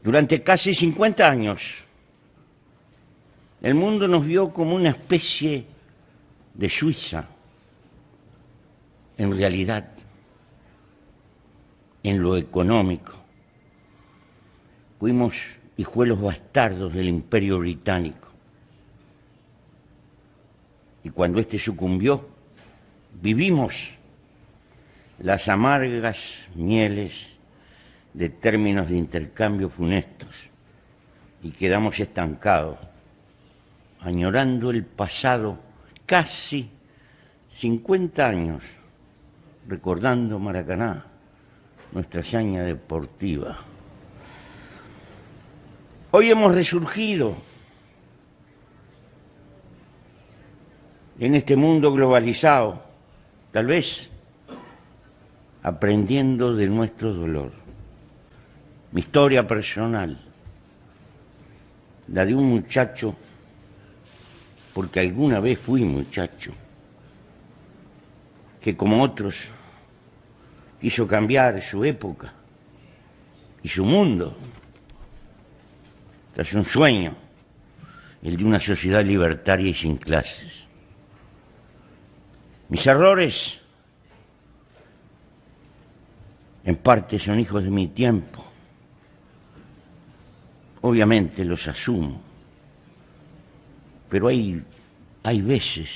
Durante casi 50 años, el mundo nos vio como una especie de Suiza. En realidad, en lo económico, fuimos hijuelos bastardos del Imperio Británico. Y cuando éste sucumbió, vivimos las amargas mieles de términos de intercambio funestos y quedamos estancados, añorando el pasado casi 50 años, recordando Maracaná, nuestra hazaña deportiva. Hoy hemos resurgido en este mundo globalizado, tal vez aprendiendo de nuestro dolor. Mi historia personal, la de un muchacho, porque alguna vez fui muchacho, que como otros quiso cambiar su época y su mundo tras un sueño, el de una sociedad libertaria y sin clases. Mis errores, en parte, son hijos de mi tiempo. Obviamente los asumo, pero hay veces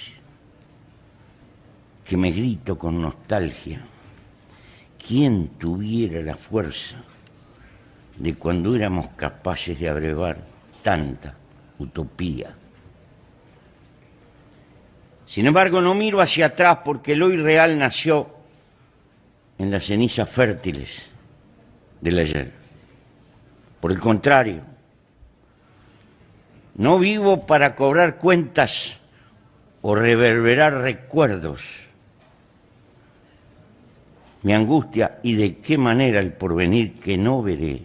que me grito con nostalgia: ¿quién tuviera la fuerza de cuando éramos capaces de abrevar tanta utopía? Sin embargo, no miro hacia atrás porque el hoy real nació en las cenizas fértiles del ayer. Por el contrario, no vivo para cobrar cuentas o reverberar recuerdos. Me angustia y de qué manera el porvenir que no veré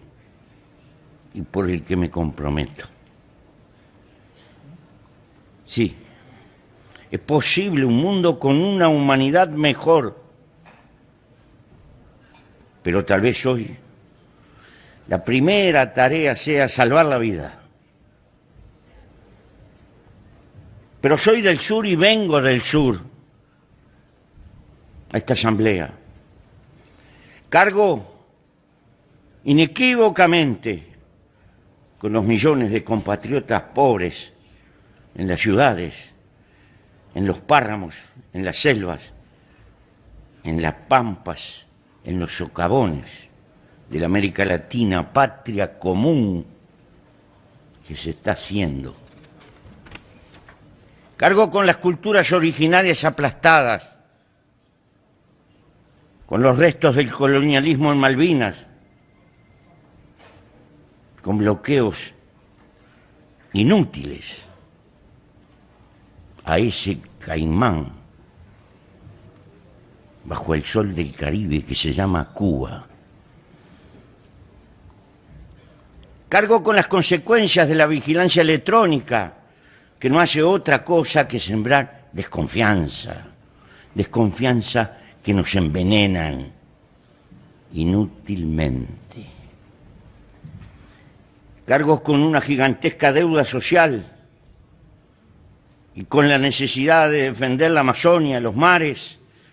y por el que me comprometo. Sí, es posible un mundo con una humanidad mejor, pero tal vez hoy la primera tarea sea salvar la vida. Pero soy del sur y vengo del sur a esta asamblea. Cargo inequívocamente con los millones de compatriotas pobres en las ciudades, en los páramos, en las selvas, en las pampas, en los socavones de la América Latina, patria común que se está haciendo. Cargo con las culturas originarias aplastadas, con los restos del colonialismo en Malvinas, con bloqueos inútiles a ese caimán bajo el sol del Caribe que se llama Cuba. Cargo con las consecuencias de la vigilancia electrónica, que no hace otra cosa que sembrar desconfianza que nos envenenan inútilmente. Cargo con una gigantesca deuda social y con la necesidad de defender la Amazonia, los mares,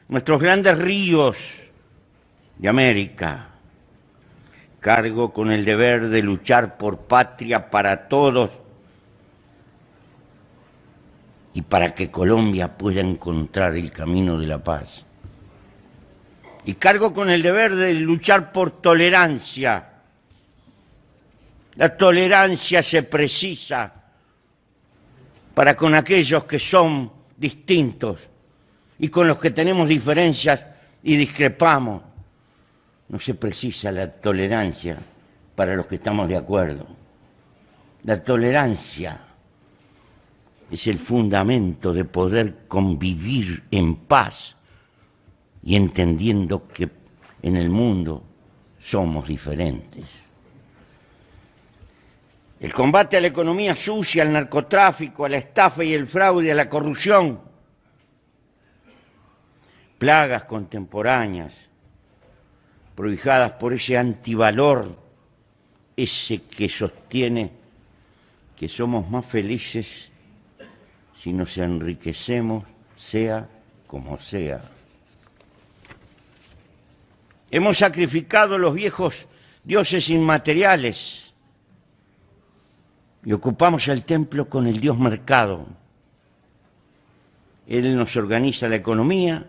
nuestros grandes ríos de América. Cargo con el deber de luchar por patria para todos y para que Colombia pueda encontrar el camino de la paz. Y cargo con el deber de luchar por tolerancia. La tolerancia se precisa para con aquellos que son distintos y con los que tenemos diferencias y discrepamos. No se precisa la tolerancia para los que estamos de acuerdo. La tolerancia es el fundamento de poder convivir en paz y entendiendo que en el mundo somos diferentes. El combate a la economía sucia, al narcotráfico, a la estafa y el fraude, a la corrupción, plagas contemporáneas prohijadas por ese antivalor ese que sostiene que somos más felices si nos enriquecemos, sea como sea. Hemos sacrificado los viejos dioses inmateriales y ocupamos el templo con el dios mercado. Él nos organiza la economía,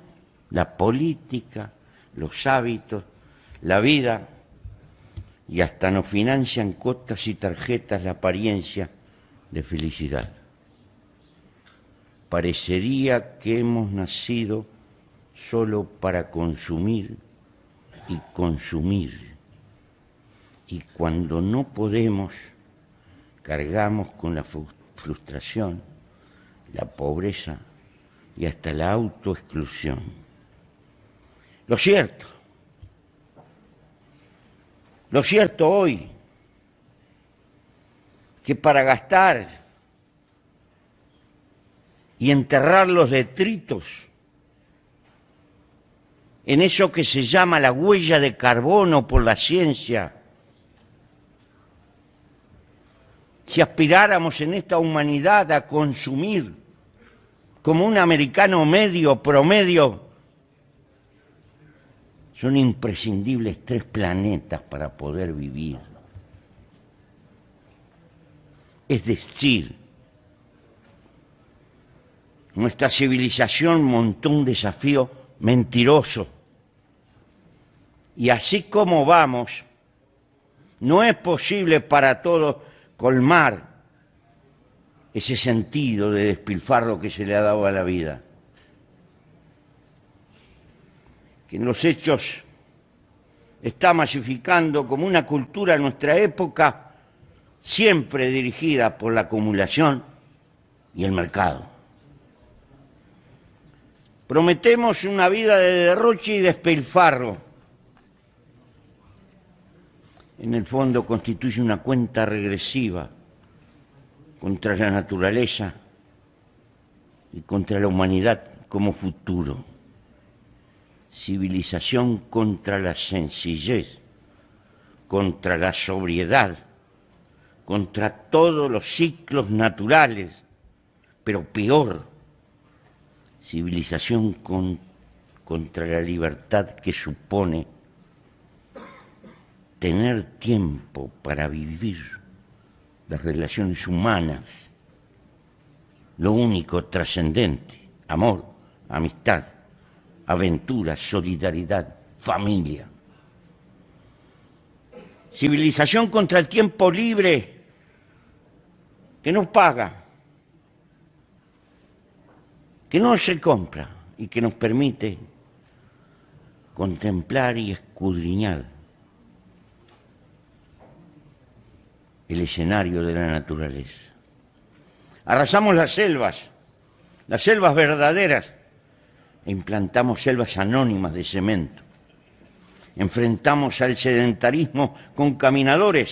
la política, los hábitos, la vida, y hasta nos financian cuotas y tarjetas la apariencia de felicidad. Parecería que hemos nacido solo para consumir y consumir, y cuando no podemos, cargamos con la frustración, la pobreza y hasta la autoexclusión. Lo cierto hoy, que para gastar y enterrar los detritos en eso que se llama la huella de carbono por la ciencia, si aspiráramos en esta humanidad a consumir como un americano medio, promedio, son imprescindibles 3 planetas para poder vivir. Es decir, nuestra civilización montó un desafío mentiroso. Y así como vamos, no es posible para todos colmar ese sentido de despilfarro que se le ha dado a la vida. Que en los hechos está masificando como una cultura en nuestra época siempre dirigida por la acumulación y el mercado. Prometemos una vida de derroche y despilfarro. En el fondo constituye una cuenta regresiva contra la naturaleza y contra la humanidad como futuro. Civilización contra la sencillez, contra la sobriedad, contra todos los ciclos naturales, pero peor, civilización contra la libertad que supone tener tiempo para vivir las relaciones humanas, lo único trascendente, amor, amistad, aventura, solidaridad, familia. Civilización contra el tiempo libre que no paga, que no se compra y que nos permite contemplar y escudriñar el escenario de la naturaleza. Arrasamos las selvas verdaderas, e implantamos selvas anónimas de cemento. Enfrentamos al sedentarismo con caminadores,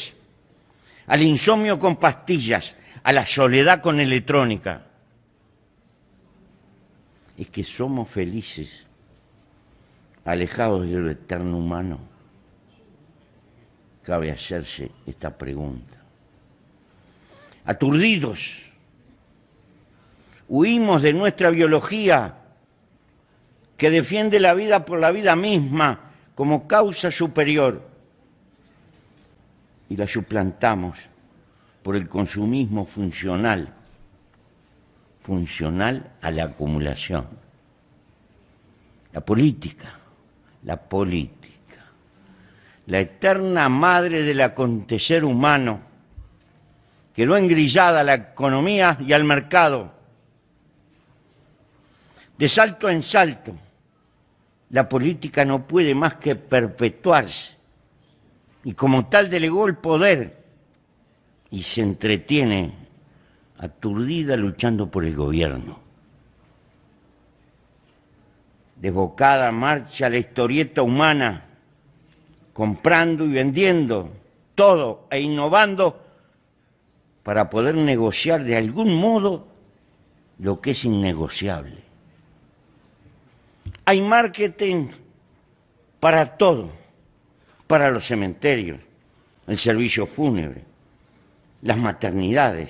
al insomnio con pastillas, a la soledad con electrónica. Es que somos felices, alejados de lo eterno humano. Cabe hacerse esta pregunta. Aturdidos, huimos de nuestra biología que defiende la vida por la vida misma como causa superior y la suplantamos por el consumismo funcional a la acumulación. La política, la eterna madre del acontecer humano, quedó engrillada a la economía y al mercado. De salto en salto, la política no puede más que perpetuarse y como tal delegó el poder y se entretiene aturdida luchando por el gobierno. Desbocada marcha la historieta humana, comprando y vendiendo todo e innovando para poder negociar de algún modo lo que es innegociable. Hay marketing para todo, para los cementerios, el servicio fúnebre, las maternidades,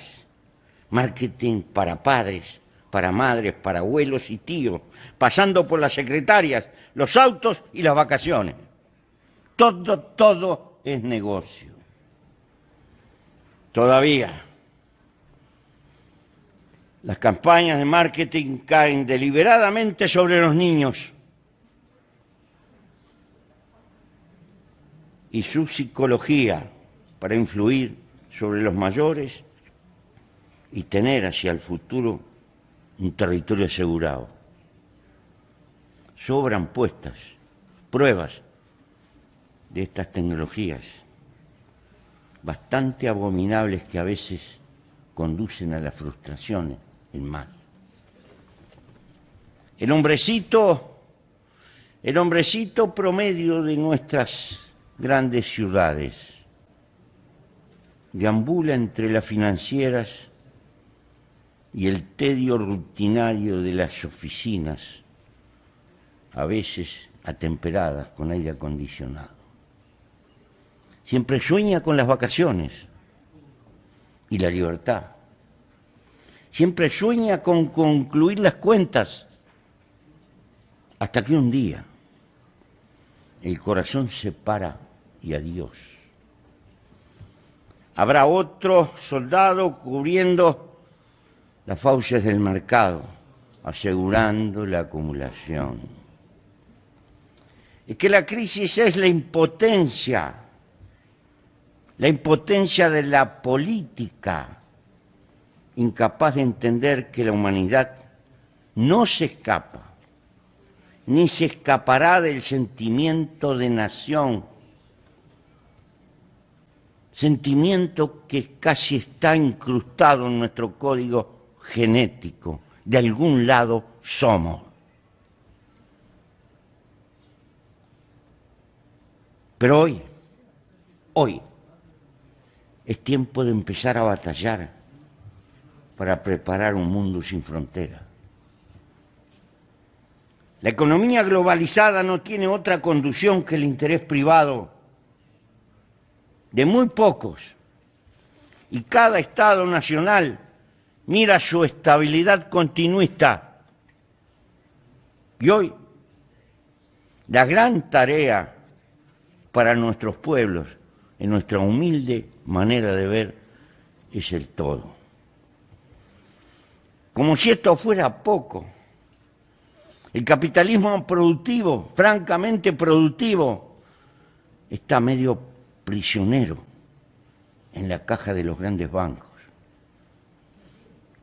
marketing para padres, para madres, para abuelos y tíos, pasando por las secretarias, los autos y las vacaciones. Todo es negocio. Todavía, las campañas de marketing caen deliberadamente sobre los niños y su psicología para influir sobre los mayores y tener hacia el futuro un territorio asegurado. Sobran puestas pruebas de estas tecnologías, bastante abominables que a veces conducen a las frustraciones en más. El hombrecito promedio de nuestras grandes ciudades deambula entre las financieras y el tedio rutinario de las oficinas, a veces atemperadas con aire acondicionado. Siempre sueña con las vacaciones y la libertad. Siempre sueña con concluir las cuentas, hasta que un día el corazón se para y adiós. Habrá otro soldado cubriendo las fauces del mercado, asegurando la acumulación. Es que la crisis es la impotencia de la política, incapaz de entender que la humanidad no se escapa, ni se escapará del sentimiento de nación, sentimiento que casi está incrustado en nuestro código genético. De algún lado somos. Pero hoy, es tiempo de empezar a batallar para preparar un mundo sin fronteras. La economía globalizada no tiene otra conducción que el interés privado de muy pocos, y cada Estado nacional mira su estabilidad continuista. Y hoy, la gran tarea para nuestros pueblos, en nuestra humilde manera de ver, es el todo. Como si esto fuera poco, el capitalismo productivo, francamente productivo, está medio prisionero en la caja de los grandes bancos,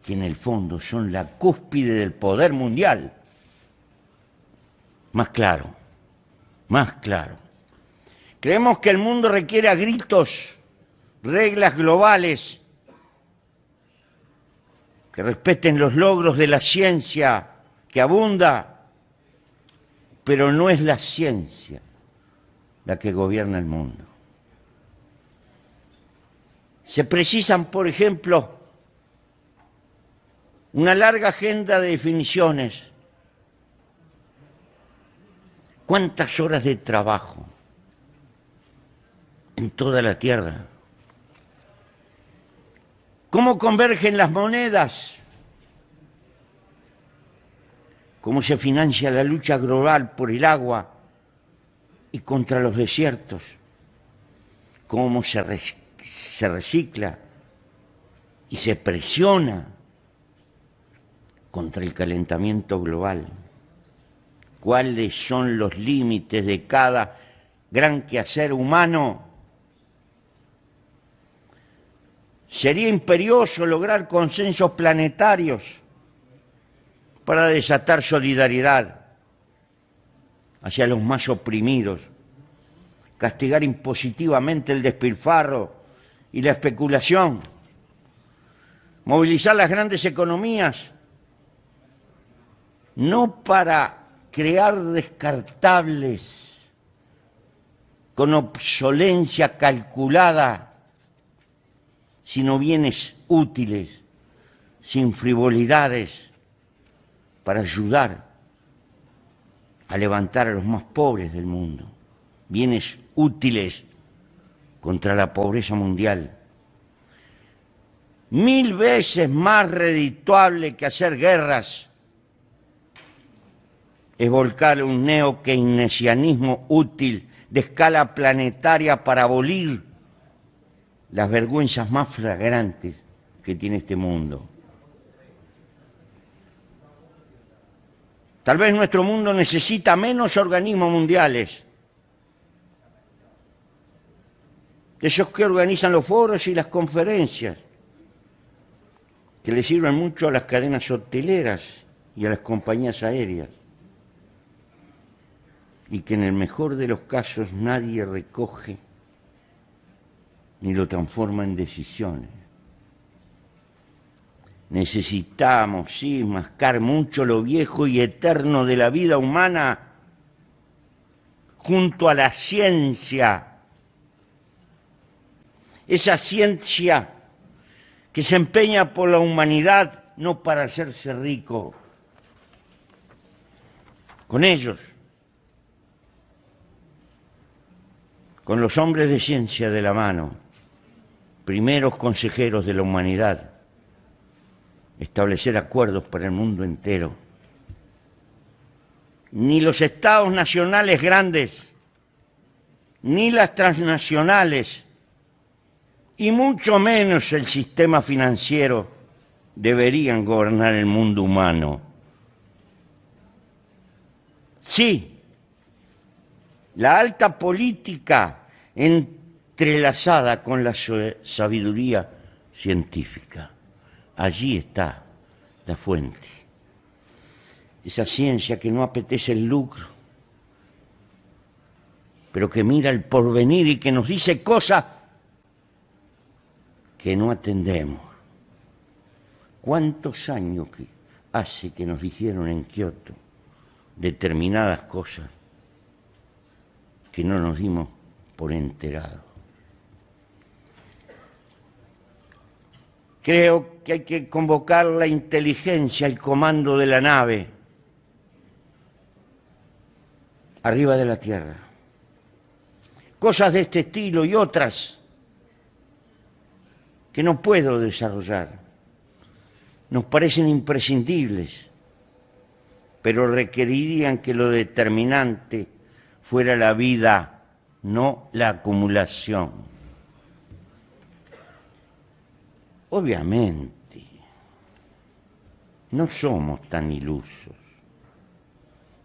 que en el fondo son la cúspide del poder mundial. Más claro. Creemos que el mundo requiere a gritos reglas globales que respeten los logros de la ciencia que abunda, pero no es la ciencia la que gobierna el mundo. Se precisan, por ejemplo, una larga agenda de definiciones. ¿Cuántas horas de trabajo en toda la Tierra? ¿Cómo convergen las monedas? ¿Cómo se financia la lucha global por el agua y contra los desiertos? ¿Cómo se recicla y se presiona contra el calentamiento global? ¿Cuáles son los límites de cada gran quehacer humano? Sería imperioso lograr consensos planetarios para desatar solidaridad hacia los más oprimidos, castigar impositivamente el despilfarro y la especulación, movilizar las grandes economías, no para crear descartables con obsolencia calculada, sino bienes útiles, sin frivolidades, para ayudar a levantar a los más pobres del mundo. Bienes útiles contra la pobreza mundial. 1000 veces más redituable que hacer guerras es volcar un neo-keynesianismo útil de escala planetaria para abolir las vergüenzas más flagrantes que tiene este mundo. Tal vez nuestro mundo necesita menos organismos mundiales, de esos que organizan los foros y las conferencias, que le sirven mucho a las cadenas hoteleras y a las compañías aéreas, y que en el mejor de los casos nadie recoge ni lo transforma en decisiones. Necesitamos, sí, mascar mucho lo viejo y eterno de la vida humana junto a la ciencia. Esa ciencia que se empeña por la humanidad no para hacerse rico. Con ellos, con los hombres de ciencia de la mano, primeros consejeros de la humanidad, establecer acuerdos para el mundo entero. Ni los estados nacionales grandes, ni las transnacionales, y mucho menos el sistema financiero deberían gobernar el mundo humano. Sí, la alta política entrelazada con la sabiduría científica. Allí está la fuente. Esa ciencia que no apetece el lucro, pero que mira el porvenir y que nos dice cosas que no atendemos. ¿Cuántos años hace que nos dijeron en Kioto determinadas cosas que no nos dimos por enterados? Creo que hay que convocar la inteligencia, el comando de la nave arriba de la Tierra. Cosas de este estilo y otras que no puedo desarrollar. Nos parecen imprescindibles, pero requerirían que lo determinante fuera la vida, no la acumulación. Obviamente, no somos tan ilusos.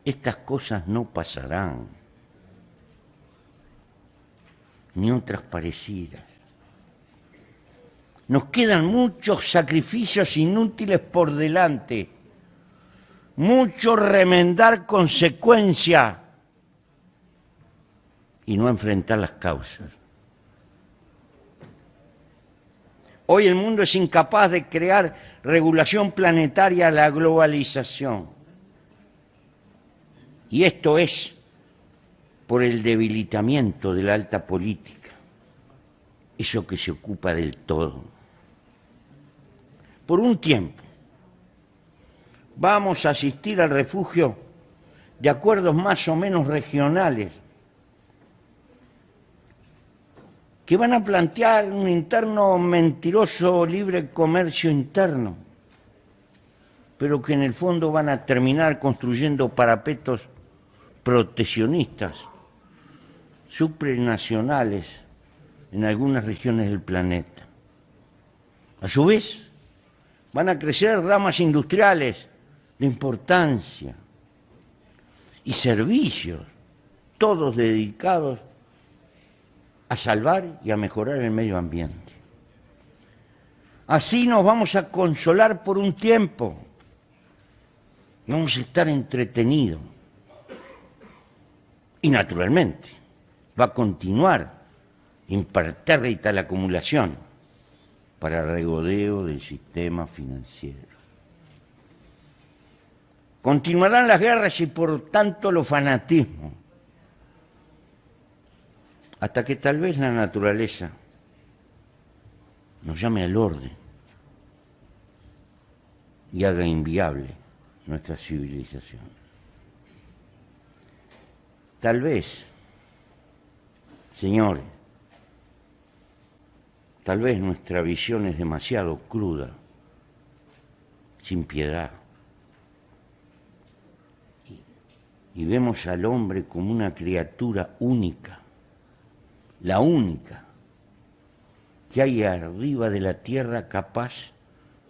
Estas cosas no pasarán, ni otras parecidas. Nos quedan muchos sacrificios inútiles por delante, mucho remendar consecuencias y no enfrentar las causas. Hoy el mundo es incapaz de crear regulación planetaria a la globalización. Y esto es por el debilitamiento de la alta política, eso que se ocupa del todo. Por un tiempo vamos a asistir al refugio de acuerdos más o menos regionales que van a plantear un interno mentiroso libre comercio interno, pero que en el fondo van a terminar construyendo parapetos proteccionistas, supranacionales en algunas regiones del planeta. A su vez, van a crecer ramas industriales de importancia y servicios, todos dedicados a salvar y a mejorar el medio ambiente. Así nos vamos a consolar por un tiempo, vamos a estar entretenidos. Y naturalmente va a continuar impertérrita la acumulación para regodeo del sistema financiero. Continuarán las guerras y por tanto los fanatismos, hasta que tal vez la naturaleza nos llame al orden y haga inviable nuestra civilización. Tal vez, señores, Tal vez nuestra visión es demasiado cruda, sin piedad. Y vemos al hombre como una criatura única, la única que hay arriba de la tierra capaz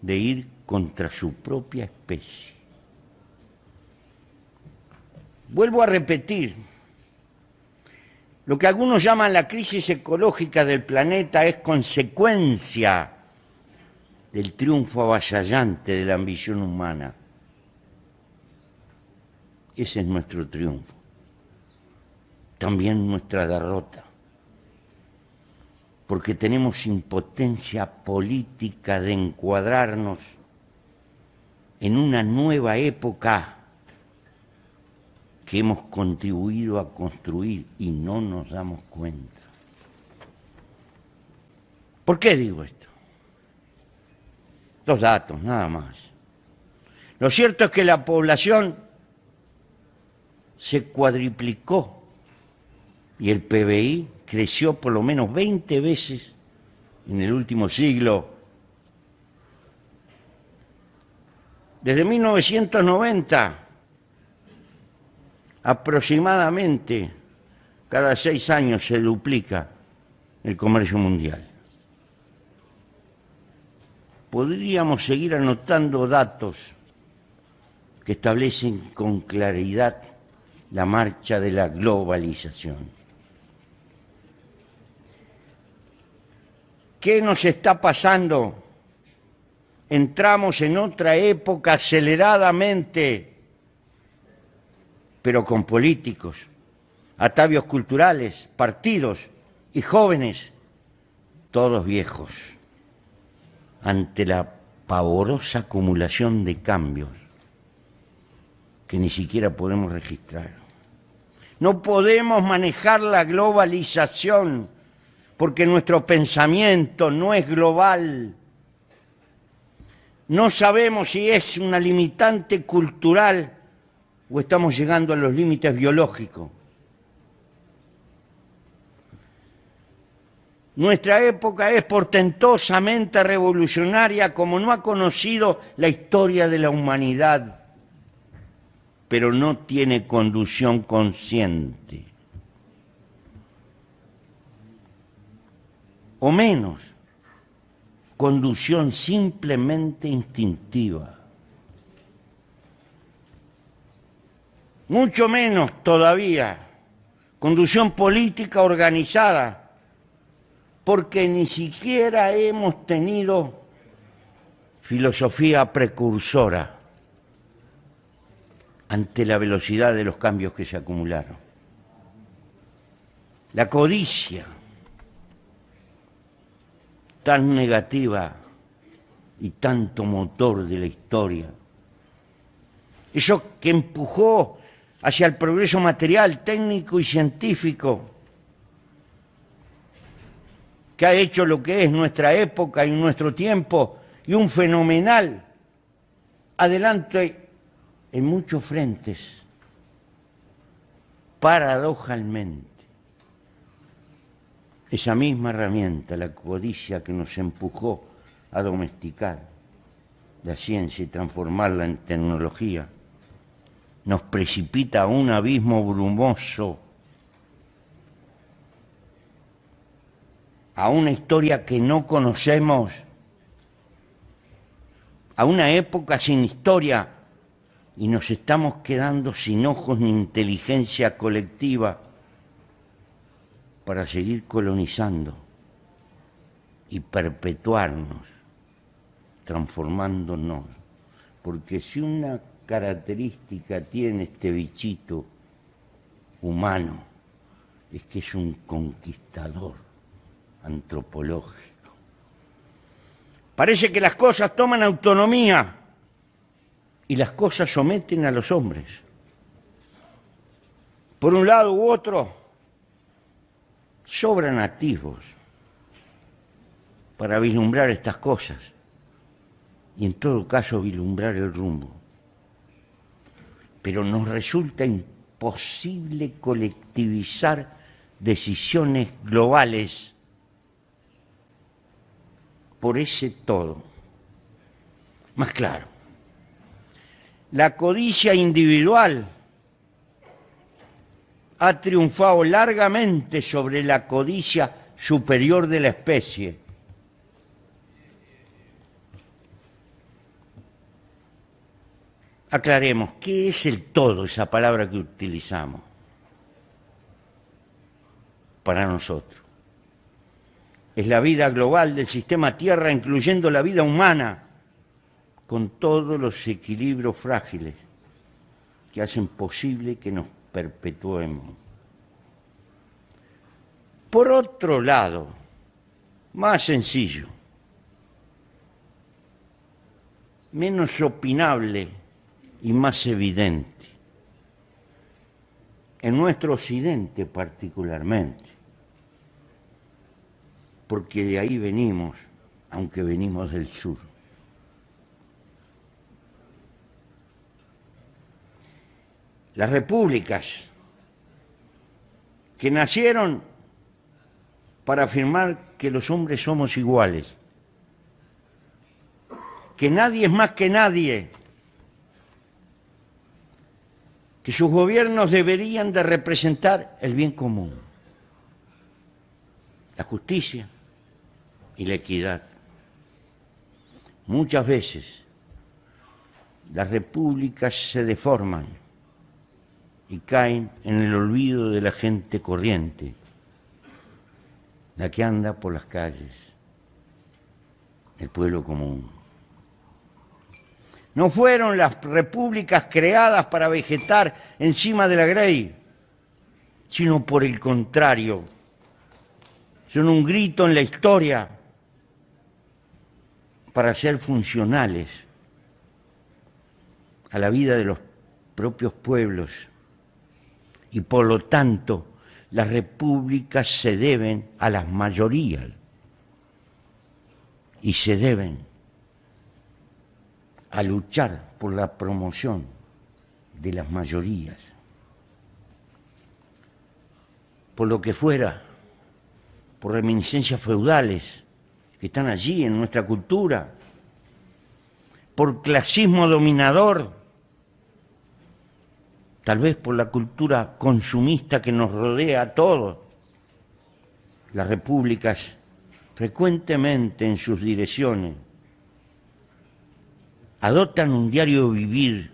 de ir contra su propia especie. Vuelvo a repetir, lo que algunos llaman la crisis ecológica del planeta es consecuencia del triunfo avasallante de la ambición humana. Ese es nuestro triunfo, también nuestra derrota, porque tenemos impotencia política de encuadrarnos en una nueva época que hemos contribuido a construir y no nos damos cuenta. ¿Por qué digo esto? Dos datos, nada más. Lo cierto es que la población se cuadriplicó y el PBI creció por lo menos 20 veces en el último siglo. Desde 1990, aproximadamente cada 6 años se duplica el comercio mundial. Podríamos seguir anotando datos que establecen con claridad la marcha de la globalización. ¿Qué nos está pasando? Entramos en otra época aceleradamente, pero con políticos, atavios culturales, partidos y jóvenes, todos viejos, ante la pavorosa acumulación de cambios que ni siquiera podemos registrar. No podemos manejar la globalización porque nuestro pensamiento no es global. No sabemos si es una limitante cultural o estamos llegando a los límites biológicos. Nuestra época es portentosamente revolucionaria como no ha conocido la historia de la humanidad, pero no tiene conducción consciente. O menos, conducción simplemente instintiva. Mucho menos todavía, conducción política organizada, porque ni siquiera hemos tenido filosofía precursora ante la velocidad de los cambios que se acumularon. La codicia, tan negativa y tanto motor de la historia, eso que empujó hacia el progreso material, técnico y científico, que ha hecho lo que es nuestra época y nuestro tiempo, y un fenomenal adelante en muchos frentes. Paradojalmente, esa misma herramienta, la codicia que nos empujó a domesticar la ciencia y transformarla en tecnología, nos precipita a un abismo brumoso, a una historia que no conocemos, a una época sin historia, y nos estamos quedando sin ojos ni inteligencia colectiva para seguir colonizando y perpetuarnos, transformándonos. Porque si una característica tiene este bichito humano, es que es un conquistador antropológico. Parece que las cosas toman autonomía y las cosas someten a los hombres. Por un lado u otro, sobran atisbos para vislumbrar estas cosas y en todo caso vislumbrar el rumbo. Pero nos resulta imposible colectivizar decisiones globales por ese todo. Más claro, la codicia individual ha triunfado largamente sobre la codicia superior de la especie. Aclaremos, ¿qué es el todo, esa palabra que utilizamos para nosotros? Es la vida global del sistema Tierra, incluyendo la vida humana, con todos los equilibrios frágiles que hacen posible que nos perpetuemos. Por otro lado, más sencillo, menos opinable y más evidente, en nuestro occidente particularmente, porque de ahí venimos, aunque venimos del sur. Las repúblicas que nacieron para afirmar que los hombres somos iguales, que nadie es más que nadie, que sus gobiernos deberían de representar el bien común, la justicia y la equidad. Muchas veces las repúblicas se deforman y caen en el olvido de la gente corriente, la que anda por las calles, el pueblo común. No fueron las repúblicas creadas para vegetar encima de la grey, sino por el contrario, son un grito en la historia para ser funcionales a la vida de los propios pueblos, y por lo tanto las repúblicas se deben a las mayorías y se deben a luchar por la promoción de las mayorías. Por lo que fuera, por reminiscencias feudales que están allí en nuestra cultura, por clasismo dominador, tal vez por la cultura consumista que nos rodea a todos. Las repúblicas frecuentemente en sus direcciones adoptan un diario vivir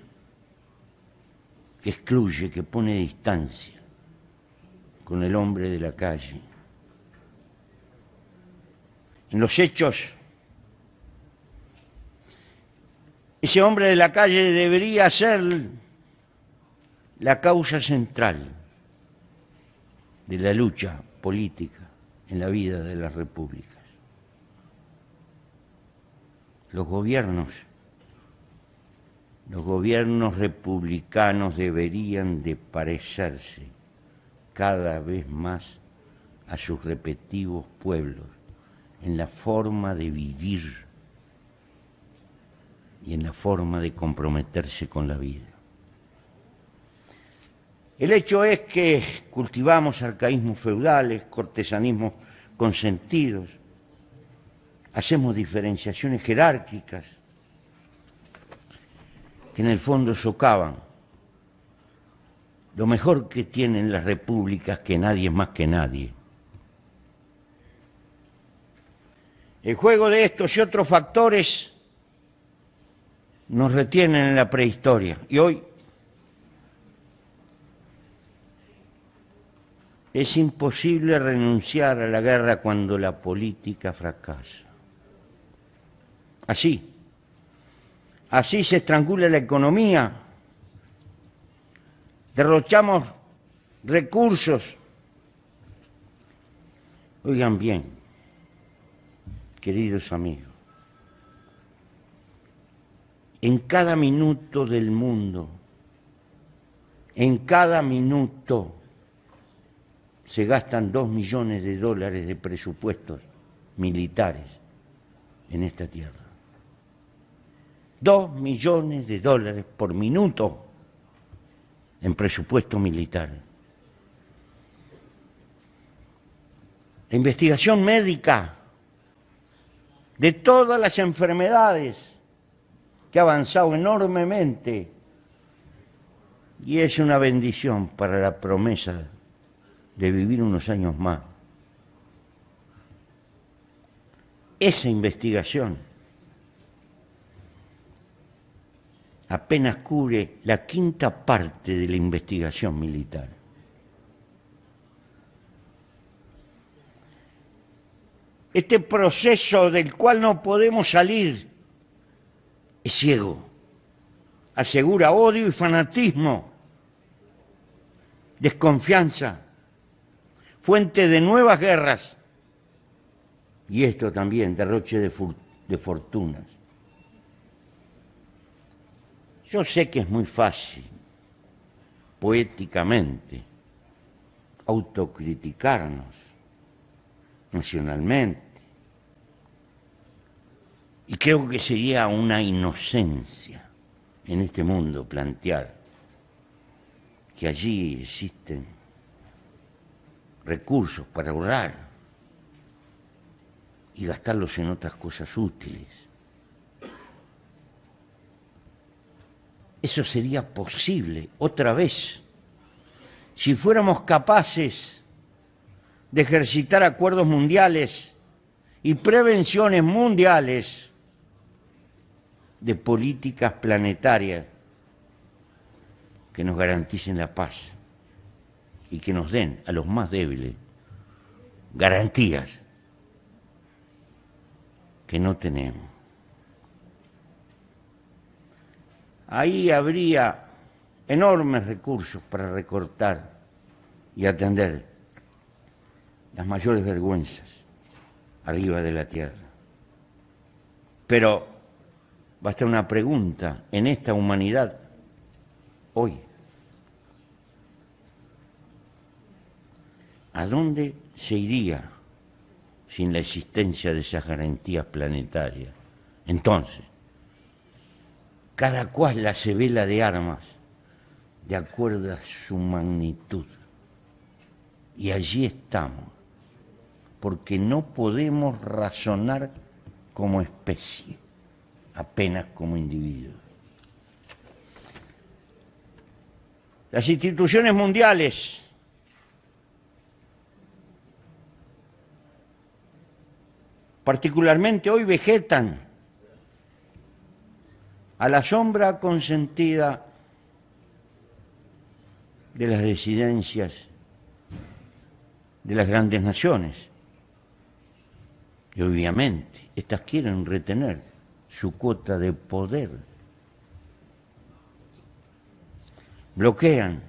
que excluye, que pone distancia con el hombre de la calle. En los hechos, ese hombre de la calle debería ser la causa central de la lucha política en la vida de las repúblicas. Los gobiernos republicanos deberían de parecerse cada vez más a sus respectivos pueblos en la forma de vivir y en la forma de comprometerse con la vida. El hecho es que cultivamos arcaísmos feudales, cortesanismos consentidos, hacemos diferenciaciones jerárquicas que en el fondo socavan lo mejor que tienen las repúblicas, que nadie es más que nadie. El juego de estos y otros factores nos retienen en la prehistoria y hoy es imposible renunciar a la guerra cuando la política fracasa. Así se estrangula la economía, derrochamos recursos. Oigan bien, queridos amigos, en cada minuto del mundo, en cada minuto se gastan 2 millones de dólares de presupuestos militares en esta tierra. 2 millones de dólares por minuto en presupuesto militar. La investigación médica de todas las enfermedades, que ha avanzado enormemente, y es una bendición para la promesa de vivir unos años más. Esa investigación apenas cubre la quinta parte de la investigación militar. Este proceso del cual no podemos salir es ciego, asegura odio y fanatismo, desconfianza, fuente de nuevas guerras, y esto también, derroche de fortunas. Yo sé que es muy fácil, poéticamente, autocriticarnos nacionalmente, y creo que sería una inocencia en este mundo plantear que allí existen recursos para ahorrar y gastarlos en otras cosas útiles. Eso sería posible otra vez si fuéramos capaces de ejercitar acuerdos mundiales y prevenciones mundiales de políticas planetarias que nos garanticen la paz y que nos den a los más débiles garantías que no tenemos. Ahí habría enormes recursos para recortar y atender las mayores vergüenzas arriba de la tierra. Pero basta una pregunta en esta humanidad hoy. ¿A dónde se iría sin la existencia de esas garantías planetarias? Entonces, cada cual la se vela de armas de acuerdo a su magnitud. Y allí estamos, porque no podemos razonar como especie, apenas como individuos. Las instituciones mundiales particularmente hoy vegetan a la sombra consentida de las disidencias de las grandes naciones. Y obviamente estas quieren retener su cuota de poder. Bloquean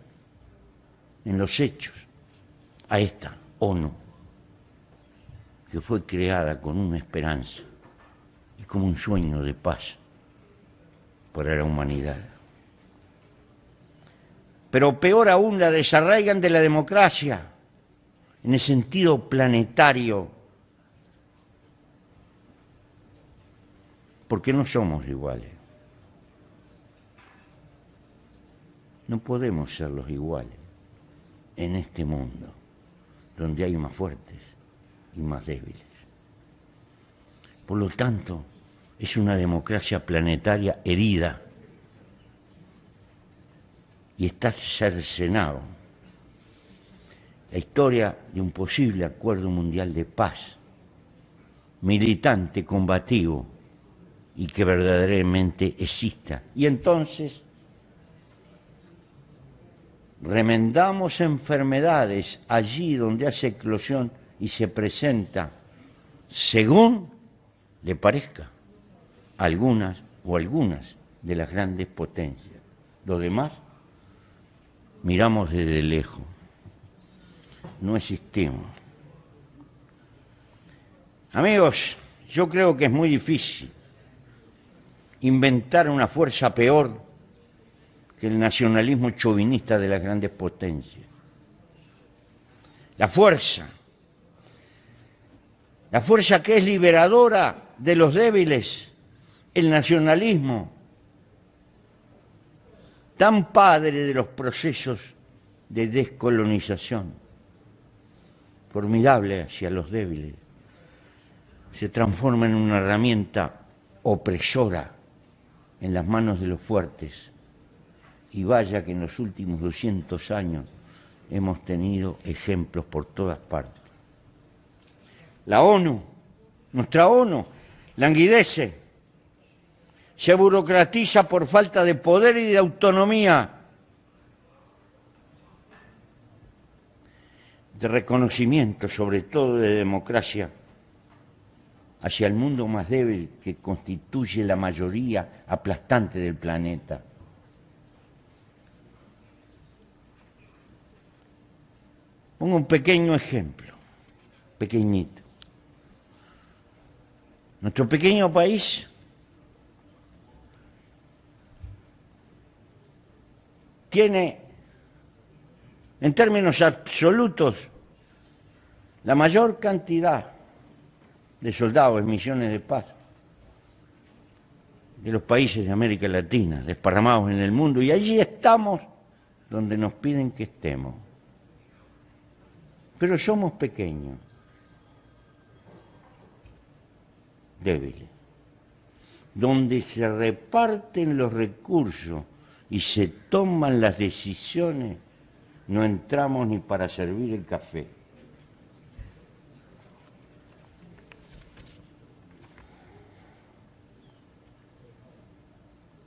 en los hechos a esta ONU, que fue creada con una esperanza y como un sueño de paz para la humanidad. Pero peor aún, la desarraigan de la democracia en el sentido planetario, porque no somos iguales. No podemos ser los iguales en este mundo donde hay más fuertes y más débiles. Por lo tanto, es una democracia planetaria herida y está cercenado la historia de un posible acuerdo mundial de paz, militante, combativo y que verdaderamente exista. Y entonces remendamos enfermedades allí donde hace eclosión y se presenta según le parezca a algunas de las grandes potencias. Lo demás miramos desde lejos, no existimos. Amigos, yo creo que es muy difícil inventar una fuerza peor que el nacionalismo chauvinista de las grandes potencias. La fuerza que es liberadora de los débiles, el nacionalismo, tan padre de los procesos de descolonización, formidable hacia los débiles, se transforma en una herramienta opresora en las manos de los fuertes. Y vaya que en los últimos 200 años hemos tenido ejemplos por todas partes. La ONU, nuestra ONU, languidece, se burocratiza por falta de poder y de autonomía, de reconocimiento, sobre todo de democracia, hacia el mundo más débil que constituye la mayoría aplastante del planeta. Pongo un pequeño ejemplo, pequeñito. Nuestro pequeño país tiene, en términos absolutos, la mayor cantidad de soldados en misiones de paz de los países de América Latina, desparramados en el mundo, y allí estamos donde nos piden que estemos. Pero somos pequeños, débiles, donde se reparten los recursos y se toman las decisiones, no entramos ni para servir el café.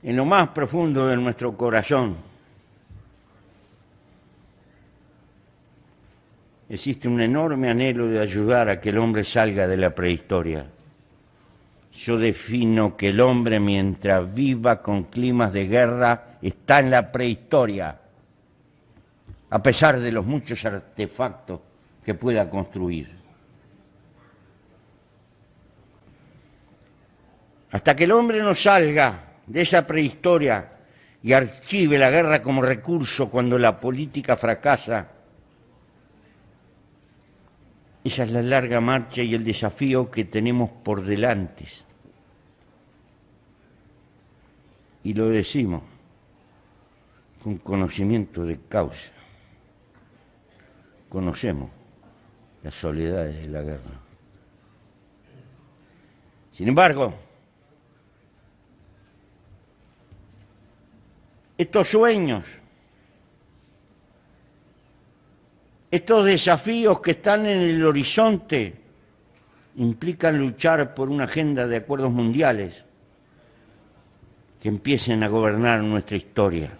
En lo más profundo de nuestro corazón existe un enorme anhelo de ayudar a que el hombre salga de la prehistoria. Yo defino que el hombre, mientras viva con climas de guerra, está en la prehistoria, a pesar de los muchos artefactos que pueda construir. Hasta que el hombre no salga de esa prehistoria y archive la guerra como recurso cuando la política fracasa, esa es la larga marcha y el desafío que tenemos por delante. Y lo decimos con conocimiento de causa. Conocemos las soledades de la guerra. Sin embargo, estos sueños, estos desafíos que están en el horizonte implican luchar por una agenda de acuerdos mundiales que empiecen a gobernar nuestra historia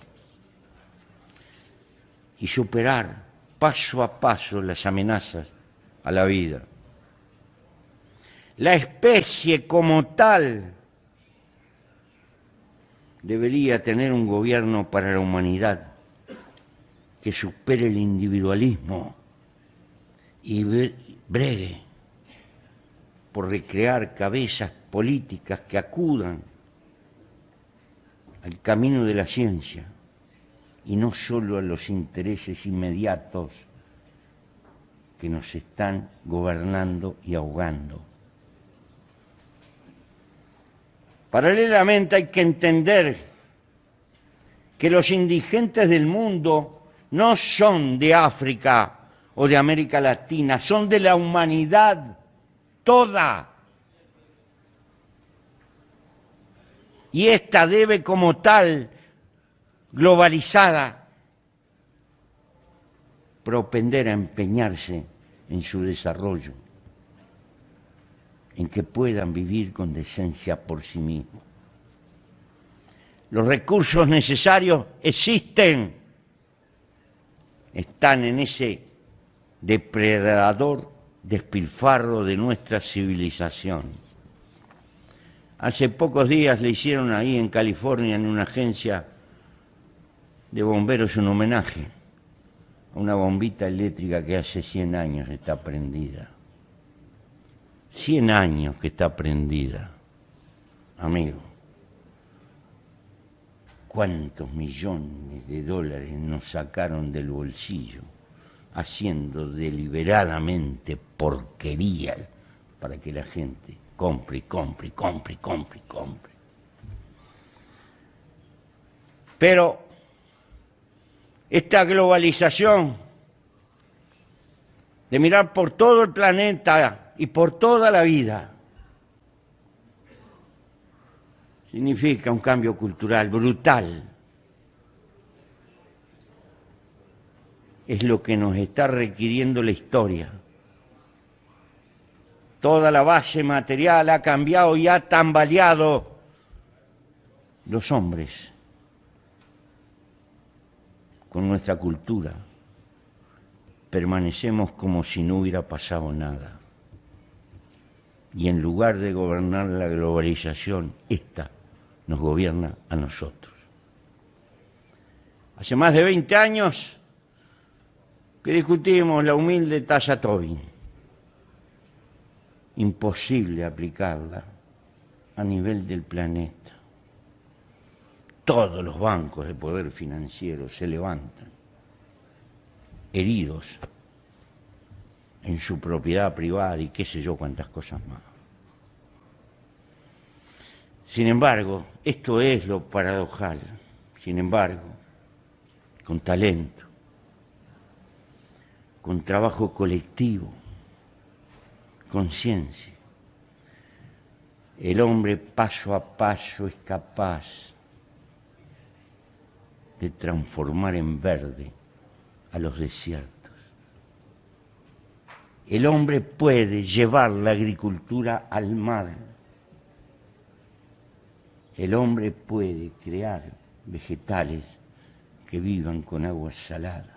y superar paso a paso las amenazas a la vida. La especie como tal debería tener un gobierno para la humanidad que supere el individualismo y bregue por recrear cabezas políticas que acudan al camino de la ciencia y no solo a los intereses inmediatos que nos están gobernando y ahogando. Paralelamente hay que entender que los indigentes del mundo no son de África o de América Latina, son de la humanidad toda. Y esta debe como tal, globalizada, propender a empeñarse en su desarrollo, en que puedan vivir con decencia por sí mismos. Los recursos necesarios existen, están en ese depredador despilfarro de nuestra civilización. Hace pocos días le hicieron ahí en California, en una agencia de bomberos, un homenaje a una bombita eléctrica que hace 100 años está prendida. 100 años que está prendida, amigo. ¿Cuántos millones de dólares nos sacaron del bolsillo haciendo deliberadamente porquerías para que la gente compre, compre, compre, compre, compre? Pero esta globalización de mirar por todo el planeta y por toda la vida significa un cambio cultural brutal. Es lo que nos está requiriendo la historia. Toda la base material ha cambiado y ha tambaleado. Los hombres, con nuestra cultura, permanecemos como si no hubiera pasado nada. Y en lugar de gobernar la globalización, esta nos gobierna a nosotros. Hace más de 20 años que discutimos la humilde tasa Tobin. Imposible aplicarla a nivel del planeta. Todos los bancos de poder financiero se levantan, heridos en su propiedad privada y qué sé yo cuántas cosas más. Sin embargo, esto es lo paradojal. Sin embargo, con talento, con trabajo colectivo, con ciencia, el hombre paso a paso es capaz de transformar en verde a los desiertos. El hombre puede llevar la agricultura al mar. El hombre puede crear vegetales que vivan con agua salada.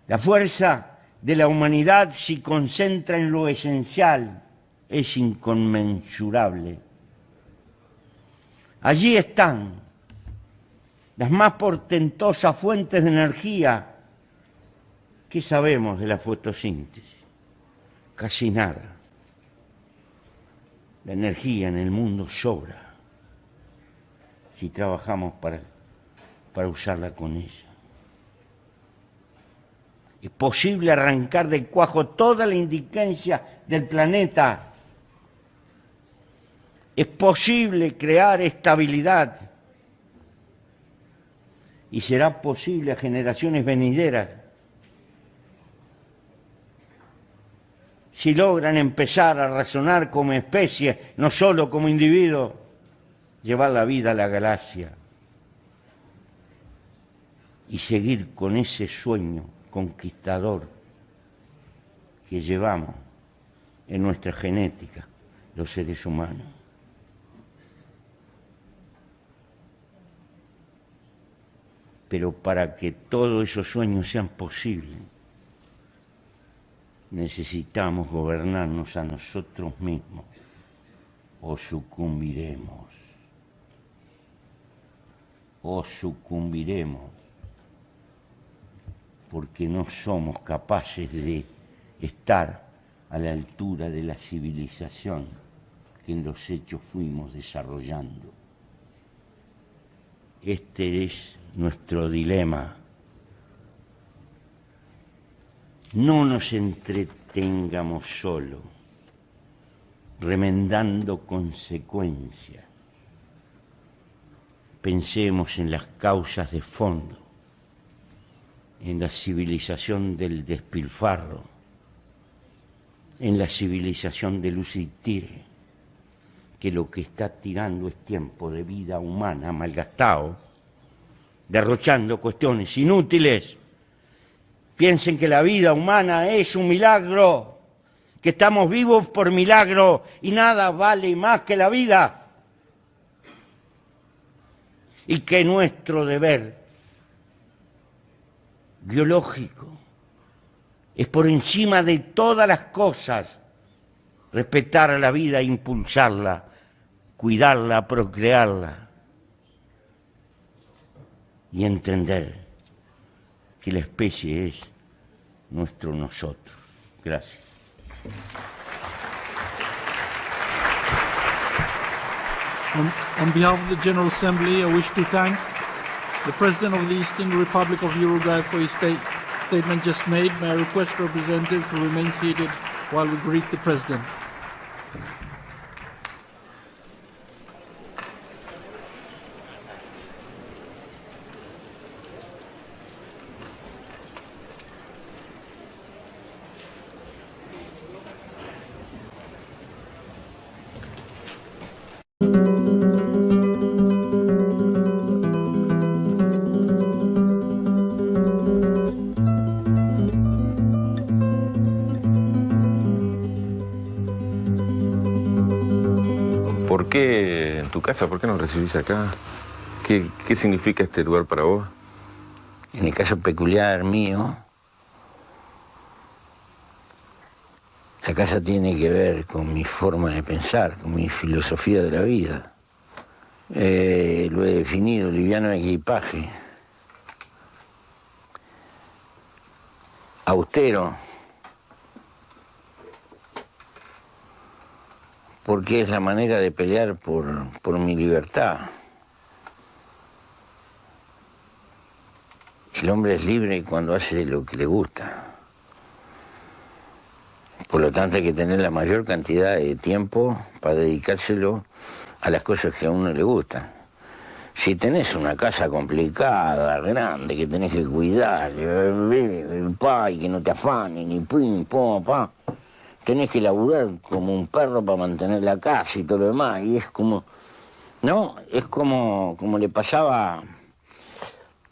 La fuerza de la humanidad se concentra en lo esencial, es inconmensurable. Allí están las más portentosas fuentes de energía. ¿Qué sabemos de la fotosíntesis? Casi nada. La energía en el mundo sobra si trabajamos para usarla con ella. Es posible arrancar del cuajo toda la indigencia del planeta. Es posible crear estabilidad. Y será posible a generaciones venideras si logran empezar a razonar como especie, no solo como individuo, llevar la vida a la galaxia y seguir con ese sueño conquistador que llevamos en nuestra genética los seres humanos. Pero para que todos esos sueños sean posibles, necesitamos gobernarnos a nosotros mismos o sucumbiremos. O sucumbiremos porque no somos capaces de estar a la altura de la civilización que en los hechos fuimos desarrollando. Este es nuestro dilema. No nos entretengamos solo, remendando consecuencias. Pensemos en las causas de fondo, en la civilización del despilfarro, en la civilización del uso y tire, que lo que está tirando es tiempo de vida humana malgastado, derrochando cuestiones inútiles. Piensen que la vida humana es un milagro, que estamos vivos por milagro y nada vale más que la vida. Y que nuestro deber biológico es por encima de todas las cosas respetar a la vida, impulsarla, cuidarla, procrearla y entender que la especie es nuestro nosotros. Gracias. On behalf of the General Assembly, I wish to thank the President of the Eastern Republic of Uruguay for his statement just made. May I request representatives to remain seated while we greet the President. ¿Por qué en tu casa? ¿Por qué nos recibís acá? ¿Qué significa este lugar para vos? En el caso peculiar mío, la casa tiene que ver con mi forma de pensar, con mi filosofía de la vida. Lo he definido, liviano de equipaje, austero, porque es la manera de pelear por mi libertad. El hombre es libre cuando hace lo que le gusta. Por lo tanto, hay que tener la mayor cantidad de tiempo para dedicárselo a las cosas que a uno le gustan. Si tenés una casa complicada, grande, que tenés que cuidar, y que no te afanen, ni pim, pum, pa, tenés que laburar como un perro para mantener la casa y todo lo demás. Y es como, ¿no? Es como le pasaba a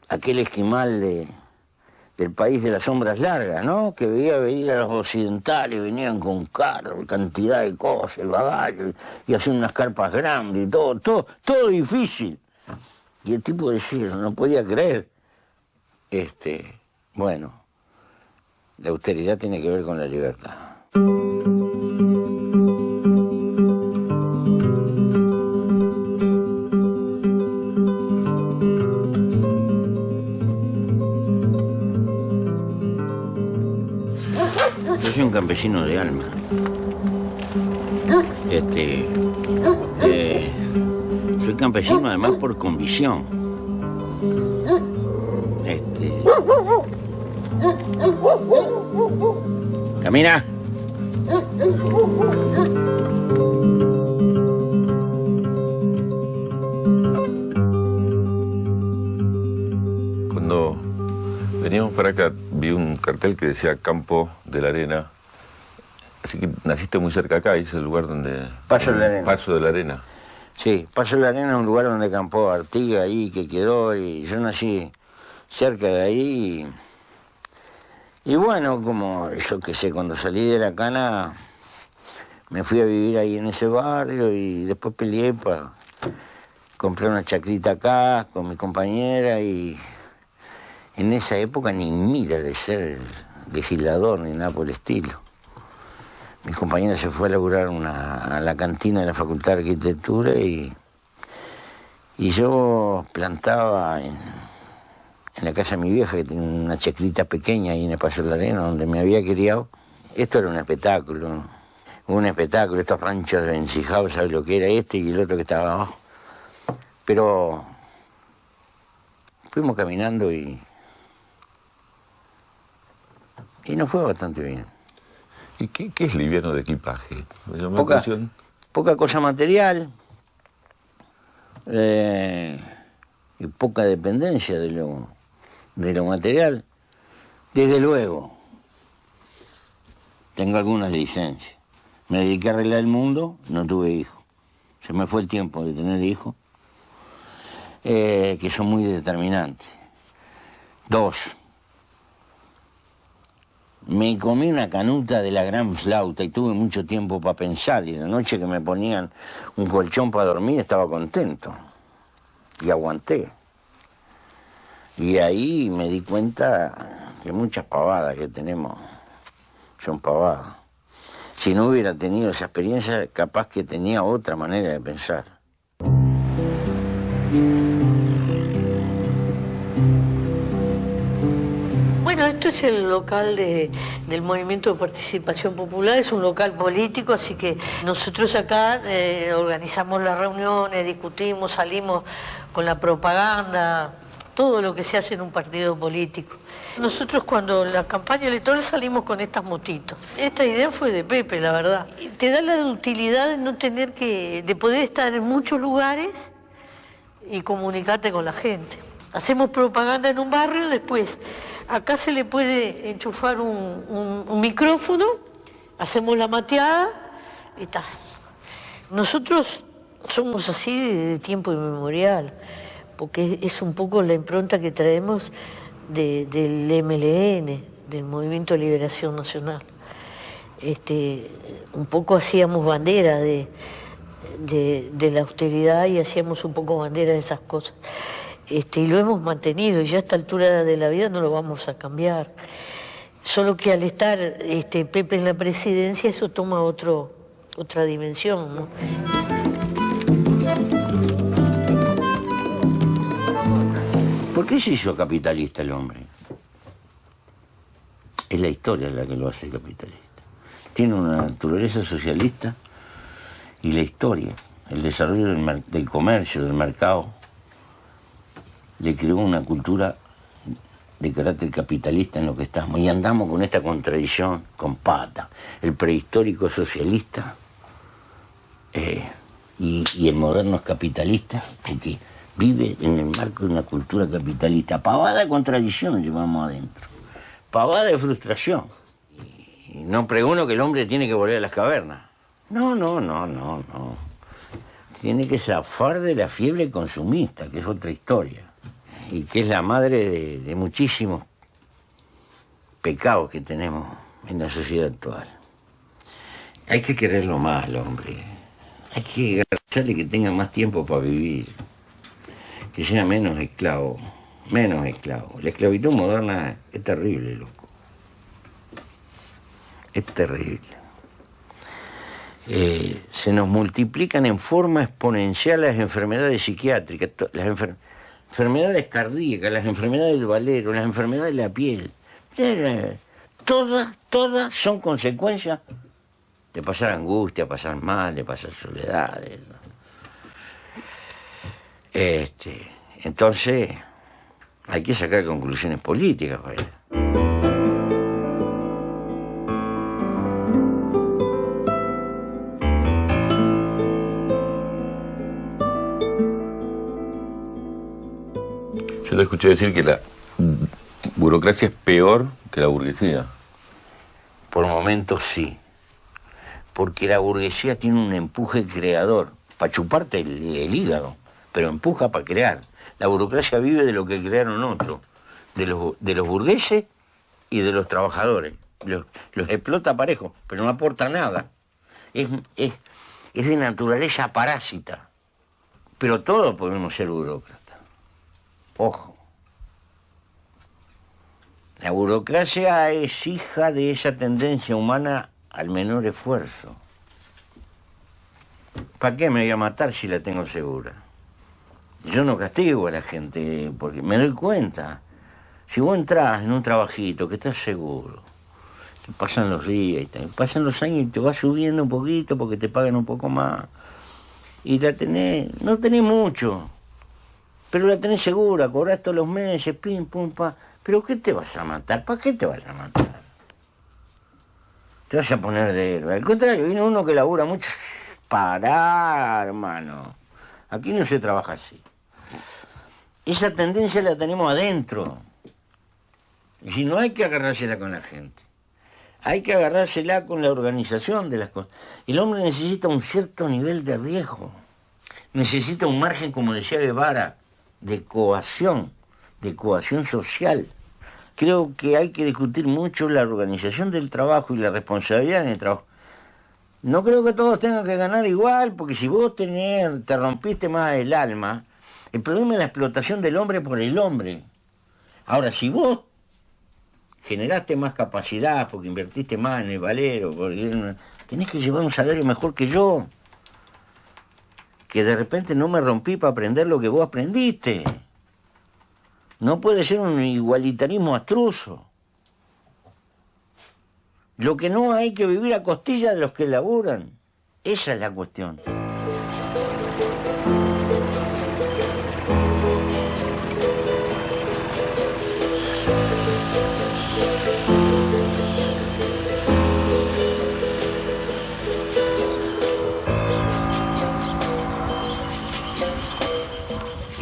aquel esquimal del país de las sombras largas, ¿no? Que veía venir a los occidentales, venían con carros, cantidad de cosas, el bagaje, y hacían unas carpas grandes y todo difícil. Y el tipo decía, no podía creer. Bueno, la austeridad tiene que ver con la libertad. Yo soy un campesino de alma. Soy campesino además por convicción. Camina. Cuando veníamos para acá, vi un cartel que decía Campo de la Arena. Así que naciste muy cerca acá, ese es el lugar donde... Paso de la Arena. Paso de la Arena. Sí, Paso de la Arena es un lugar donde campó Artigas, ahí que quedó, y yo nací cerca de ahí. Y bueno, como yo qué sé, cuando salí de la cana, me fui a vivir ahí en ese barrio y después peleé para comprar una chacrita acá con mi compañera y en esa época ni mira de ser legislador ni nada por el estilo. Mi compañera se fue a laburar a la cantina de la Facultad de Arquitectura y yo plantaba en la casa de mi vieja, que tenía una chacrita pequeña ahí en el Paso de la Arena, donde me había criado. Esto era un espectáculo, estos ranchos de vencijados, ¿sabes lo que era este y el otro que estaba abajo? Pero fuimos caminando y nos fue bastante bien. ¿Y qué es liviano de equipaje? Me llamó la atención. Poca cosa material y poca dependencia de lo material. Desde luego, tengo algunas licencias. Me dediqué a arreglar el mundo, no tuve hijos. Se me fue el tiempo de tener hijos, que son muy determinantes. 2. Me comí una canuta de la gran flauta y tuve mucho tiempo para pensar. Y la noche que me ponían un colchón para dormir estaba contento. Y aguanté. Y ahí me di cuenta que muchas pavadas que tenemos son pavadas. Si no hubiera tenido esa experiencia, capaz que tenía otra manera de pensar. Bueno, esto es el local del Movimiento de Participación Popular, es un local político, así que nosotros acá organizamos las reuniones, discutimos, salimos con la propaganda, todo lo que se hace en un partido político. Nosotros cuando la campaña electoral salimos con estas motitos. Esta idea fue de Pepe, la verdad. Te da la utilidad de no tener de poder estar en muchos lugares y comunicarte con la gente. Hacemos propaganda en un barrio, después acá se le puede enchufar un micrófono, hacemos la mateada y tal. Nosotros Somos así de tiempo inmemorial, porque es un poco la impronta que traemos del MLN, del Movimiento de Liberación Nacional. Un poco hacíamos bandera de la austeridad y hacíamos un poco bandera de esas cosas. Y lo hemos mantenido, y ya a esta altura de la vida no lo vamos a cambiar. Solo que al estar Pepe en la presidencia, eso toma otra dimensión, ¿no? ¿Por qué se hizo capitalista el hombre? Es la historia la que lo hace capitalista. Tiene una naturaleza socialista y la historia, el desarrollo del comercio, del mercado, le creó una cultura de carácter capitalista en lo que estamos. Y andamos con esta contradicción con pata. El prehistórico socialista y el moderno es capitalista porque vive en el marco de una cultura capitalista. Pavada de contradicción llevamos adentro. Pavada de frustración. Y no pregunto que el hombre tiene que volver a las cavernas. No. Tiene que zafar de la fiebre consumista, que es otra historia. Y que es la madre de muchísimos pecados que tenemos en la sociedad actual. Hay que quererlo más al hombre. Hay que hacerle que tenga más tiempo para vivir. Que sea menos esclavo. Menos esclavo. La esclavitud moderna es terrible, loco. Es terrible. Se nos multiplican en forma exponencial las enfermedades psiquiátricas, las enfermedades cardíacas, las enfermedades del valero, las enfermedades de la piel. Todas son consecuencias de pasar angustia, pasar mal, de pasar soledades. Entonces, hay que sacar conclusiones políticas para eso. Yo te escuché decir que la burocracia es peor que la burguesía. Por momentos sí. Porque la burguesía tiene un empuje creador, para chuparte el hígado, pero empuja para crear. La burocracia vive de lo que crearon otros, de los burgueses y de los trabajadores. Los explota parejo, pero no aporta nada. Es de naturaleza parásita. Pero todos podemos ser burócratas. Ojo. La burocracia es hija de esa tendencia humana al menor esfuerzo. ¿Para qué me voy a matar si la tengo segura? Yo no castigo a la gente porque me doy cuenta. Si vos entrás en un trabajito que estás seguro, que pasan los días, pasan los años y te vas subiendo un poquito porque te pagan un poco más, y no tenés mucho, pero la tenés segura, cobrás todos los meses, pim, pum, pa. ¿Pero qué te vas a matar? ¿Para qué te vas a matar? Te vas a poner de héroe. Al contrario, viene uno que labura mucho. Pará, hermano. Aquí no se trabaja así. Esa tendencia la tenemos adentro. Y si no, hay que agarrársela con la gente. Hay que agarrársela con la organización de las cosas. El hombre necesita un cierto nivel de riesgo. Necesita un margen, como decía Guevara, de coacción social. Creo que hay que discutir mucho la organización del trabajo y la responsabilidad en el trabajo. No creo que todos tengan que ganar igual, porque si vos te rompiste más el alma, el problema es la explotación del hombre por el hombre. Ahora, si vos generaste más capacidad porque invertiste más en el valero, tenés que llevar un salario mejor que yo, que de repente no me rompí para aprender lo que vos aprendiste. No puede ser un igualitarismo abstruso. Lo que no hay que vivir a costilla de los que laburan. Esa es la cuestión.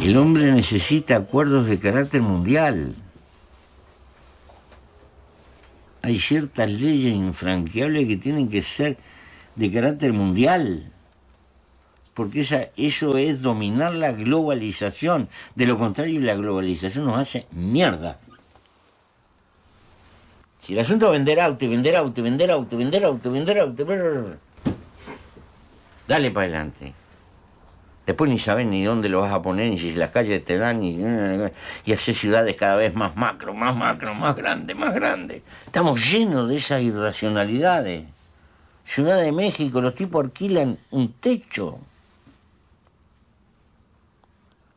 El hombre necesita acuerdos de carácter mundial. Hay ciertas leyes infranqueables que tienen que ser de carácter mundial. porque eso es dominar la globalización. De lo contrario, la globalización nos hace mierda. Si el asunto es vender auto, vender auto, vender auto, vender auto, vender auto, dale para adelante. Después ni sabes ni dónde lo vas a poner, ni si las calles te dan, y hacer ciudades cada vez más macro, más grande. Estamos llenos de esas irracionalidades. Ciudad de México, los tipos alquilan un techo.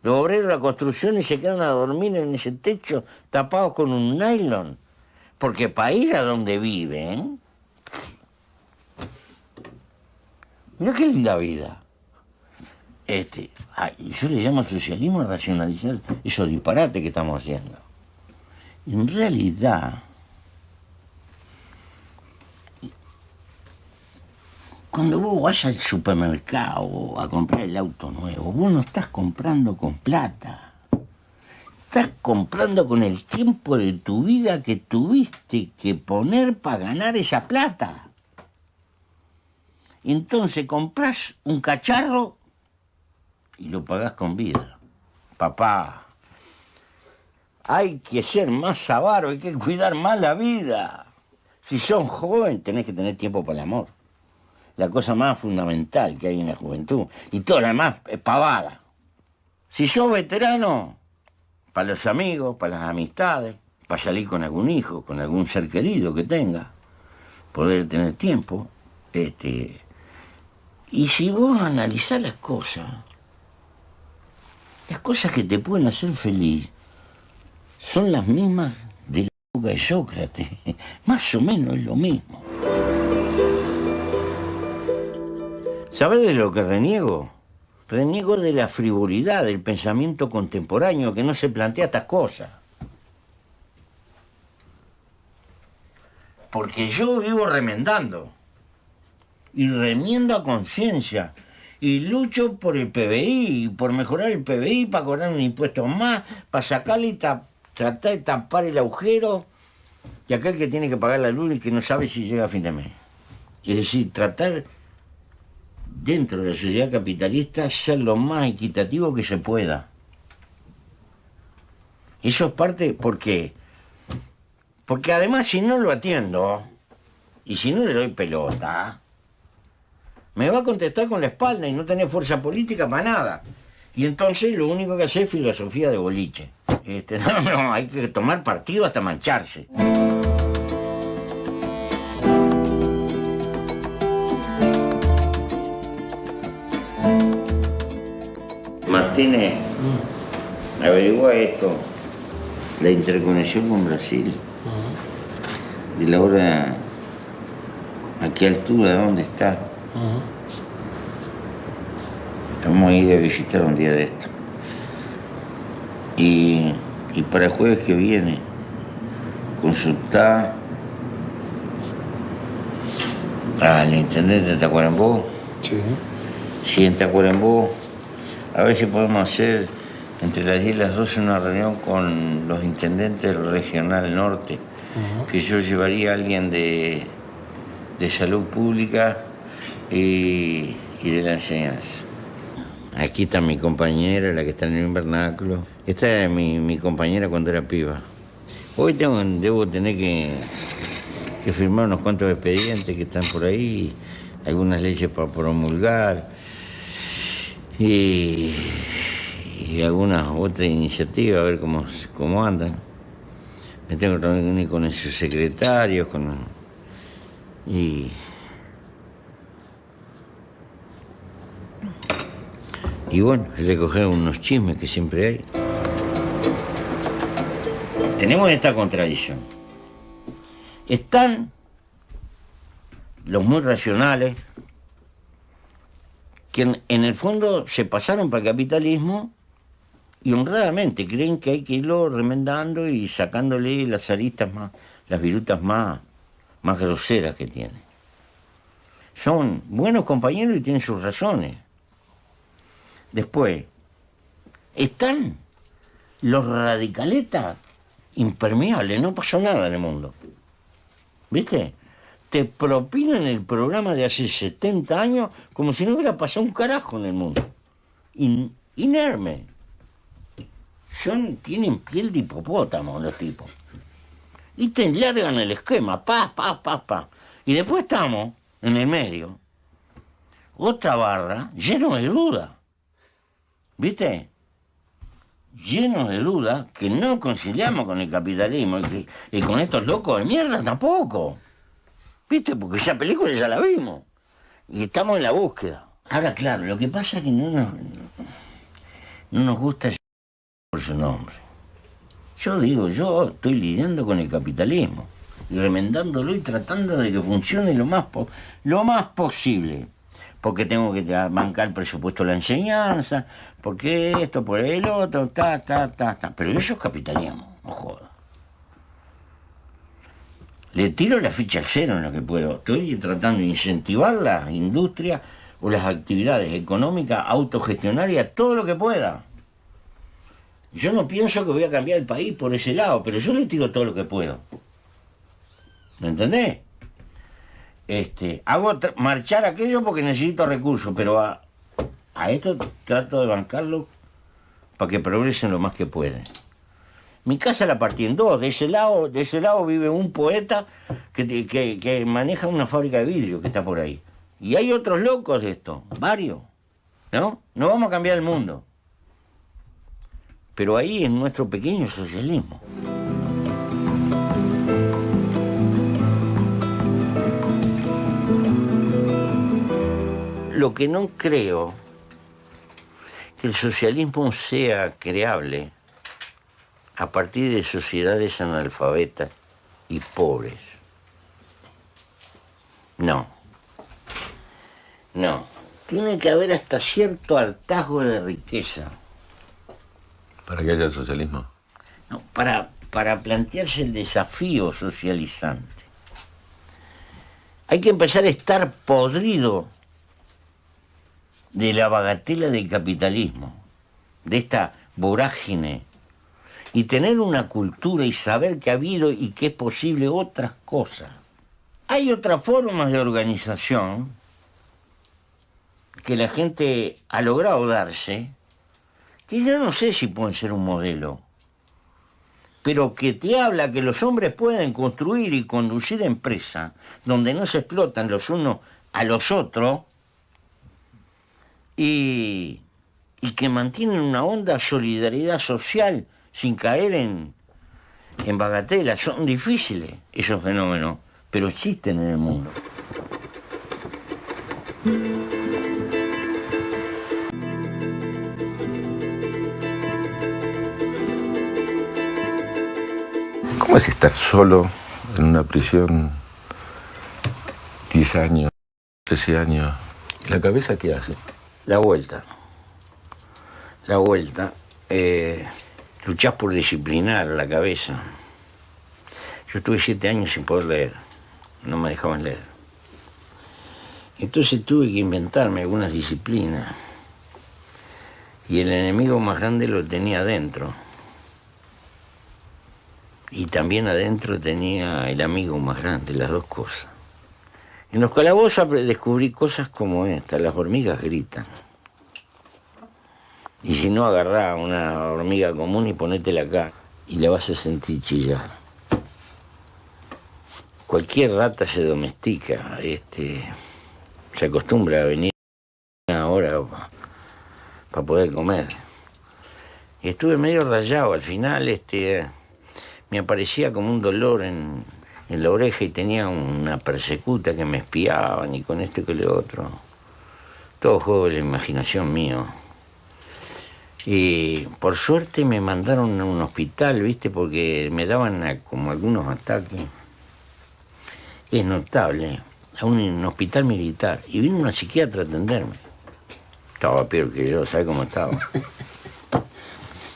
Los obreros de la construcción y se quedan a dormir en ese techo tapados con un nylon. Porque para ir a donde viven, mirá qué linda vida. Yo le llamo socialismo racionalizar esos disparates que estamos haciendo. En realidad, cuando vos vas al supermercado a comprar el auto nuevo, vos no estás comprando con plata. Estás comprando con el tiempo de tu vida que tuviste que poner para ganar esa plata. Entonces compras un cacharro y lo pagás con vida. Papá, hay que ser más avaro, hay que cuidar más la vida. Si sos joven tenés que tener tiempo para el amor. La cosa más fundamental que hay en la juventud. Y todo lo demás es pavada. Si sos veterano, para los amigos, para las amistades, para salir con algún hijo, con algún ser querido que tenga, poder tener tiempo. Y si vos analizás las cosas que te pueden hacer feliz son las mismas de la época de Sócrates. Más o menos es lo mismo. ¿Sabés de lo que reniego? Reniego de la frivolidad del pensamiento contemporáneo que no se plantea estas cosas. Porque yo vivo remendando. Y remiendo a conciencia. Y lucho por el PBI, por mejorar el PBI, para cobrar un impuesto más, para sacarle y tratar de tapar el agujero de aquel que tiene que pagar la luz y que no sabe si llega a fin de mes. Es decir, tratar dentro de la sociedad capitalista ser lo más equitativo que se pueda. Eso es parte, ¿por qué? Porque además si no lo atiendo y si no le doy pelota, me va a contestar con la espalda y no tener fuerza política para nada. Y entonces lo único que hace es filosofía de boliche. No, hay que tomar partido hasta mancharse. Martínez, averigua esto, la interconexión con Brasil. De la hora, a qué altura, dónde está. Vamos a ir a visitar un día de esto. Y para el jueves que viene, consultar al intendente de Tacuarembó. Sí. Si en Tacuarembó, a ver si podemos hacer entre las 10 y las 12 una reunión con los intendentes del Regional Norte, que yo llevaría a alguien de salud pública y de la enseñanza. Aquí está mi compañera, la que está en el invernáculo. Esta es mi compañera cuando era piba. Hoy debo tener que firmar unos cuantos expedientes que están por ahí, algunas leyes para promulgar y algunas otras iniciativas, a ver cómo andan. Me tengo que reunir con esos secretarios, y bueno, recoger unos chismes que siempre hay. Tenemos esta contradicción. Están los muy racionales, que en el fondo se pasaron para el capitalismo y honradamente creen que hay que irlo remendando y sacándole las aristas más, las virutas más groseras que tiene. Son buenos compañeros y tienen sus razones. Después, están los radicaletas impermeables, no pasó nada en el mundo. ¿Viste? te propinan el programa de hace 70 años como si no hubiera pasado un carajo en el mundo. Inerme. Tienen piel de hipopótamo los tipos. Y te enlargan el esquema, pa. Y después estamos, en el medio, otra barra lleno de dudas. ¿Viste? Lleno de dudas que no conciliamos con el capitalismo y con estos locos de mierda tampoco. ¿Viste? Porque esa película ya la vimos. Y estamos en la búsqueda. Ahora, claro, lo que pasa es que no nos gusta por su nombre. Yo estoy lidiando con el capitalismo y remendándolo y tratando de que funcione lo más posible. Porque tengo que bancar el presupuesto de la enseñanza, porque esto, por el otro, Pero eso es capitalismo, no joda. Le tiro la ficha al cero en lo que puedo. Estoy tratando de incentivar la industria o las actividades económicas autogestionarias, todo lo que pueda. Yo no pienso que voy a cambiar el país por ese lado, pero yo le tiro todo lo que puedo. ¿Me entendés? Hago marchar aquello porque necesito recursos, pero a esto trato de bancarlo para que progresen lo más que pueden. Mi casa la partí en dos. De ese lado vive un poeta que maneja una fábrica de vidrio que está por ahí. Y hay otros locos de esto, varios. ¿No? No vamos a cambiar el mundo. Pero ahí es nuestro pequeño socialismo. Lo que no creo que el socialismo sea creable a partir de sociedades analfabetas y pobres. No. Tiene que haber hasta cierto hartazgo de riqueza. ¿Para que haya socialismo? No, para plantearse el desafío socializante. Hay que empezar a estar podrido de la bagatela del capitalismo, de esta vorágine, y tener una cultura y saber que ha habido y que es posible otras cosas. Hay otras formas de organización que la gente ha logrado darse, que yo no sé si pueden ser un modelo, pero que te habla que los hombres pueden construir y conducir empresas donde no se explotan los unos a los otros y que mantienen una honda de solidaridad social sin caer en bagatelas. Son difíciles esos fenómenos, pero existen en el mundo. ¿Cómo es estar solo en una prisión 10 años, 13 años? ¿La cabeza qué hace? La vuelta. Luchás por disciplinar la cabeza. Yo estuve 7 años sin poder leer. No me dejaban leer. Entonces tuve que inventarme algunas disciplinas. Y el enemigo más grande lo tenía adentro. Y también adentro tenía el amigo más grande, las dos cosas. En los calabozos descubrí cosas como esta: las hormigas gritan. Y si no, agarrá una hormiga común y ponétela acá y la vas a sentir chillar. Cualquier rata se domestica, se acostumbra a venir una hora para poder comer. Y estuve medio rayado, al final me aparecía como un dolor en la oreja y tenía una persecuta que me espiaban y con esto y con lo otro. Todo juego de la imaginación mío. Y por suerte me mandaron a un hospital, ¿viste? Porque me daban como algunos ataques. Es notable, a un hospital militar. Y vino una psiquiatra a atenderme. Estaba peor que yo, ¿sabes cómo estaba?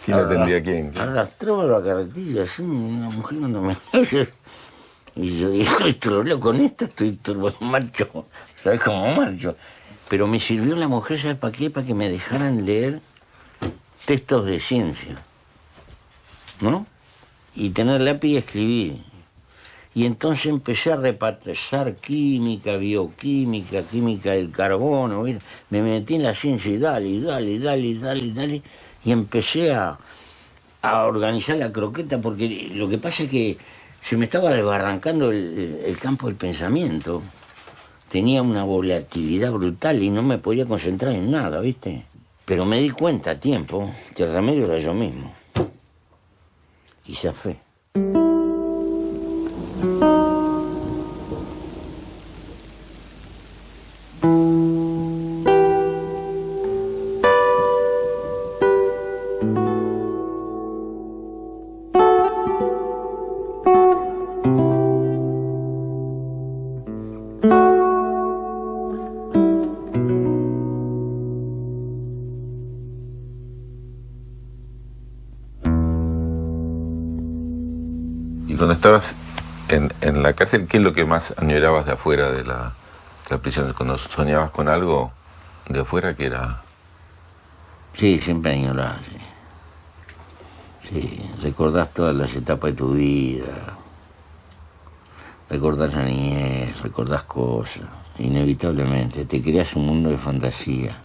¿Quién atendía a quién? Arrastraba la carretilla, así, una mujer cuando me... Y yo dije, estoy con esta, marcho. ¿Sabes cómo marcho? Pero me sirvió la mujer, ¿sabes para qué? Para que me dejaran leer textos de ciencia, ¿no? Y tener lápiz y escribir. Y entonces empecé a repasar química, bioquímica, química del carbono, ¿viste? Me metí en la ciencia y dale, y empecé a organizar la croqueta, porque lo que pasa es que se me estaba desbarrancando el campo del pensamiento. Tenía una volatilidad brutal y no me podía concentrar en nada, ¿viste? Pero me di cuenta a tiempo que el remedio era yo mismo. Y zafé. Y cuando estabas en la cárcel, ¿qué es lo que más añorabas de afuera de la prisión? Cuando soñabas con algo de afuera, ¿qué era? Sí, siempre añoraba, sí. Sí, recordás todas las etapas de tu vida, recordás la niñez, recordás cosas, inevitablemente. Te creas un mundo de fantasía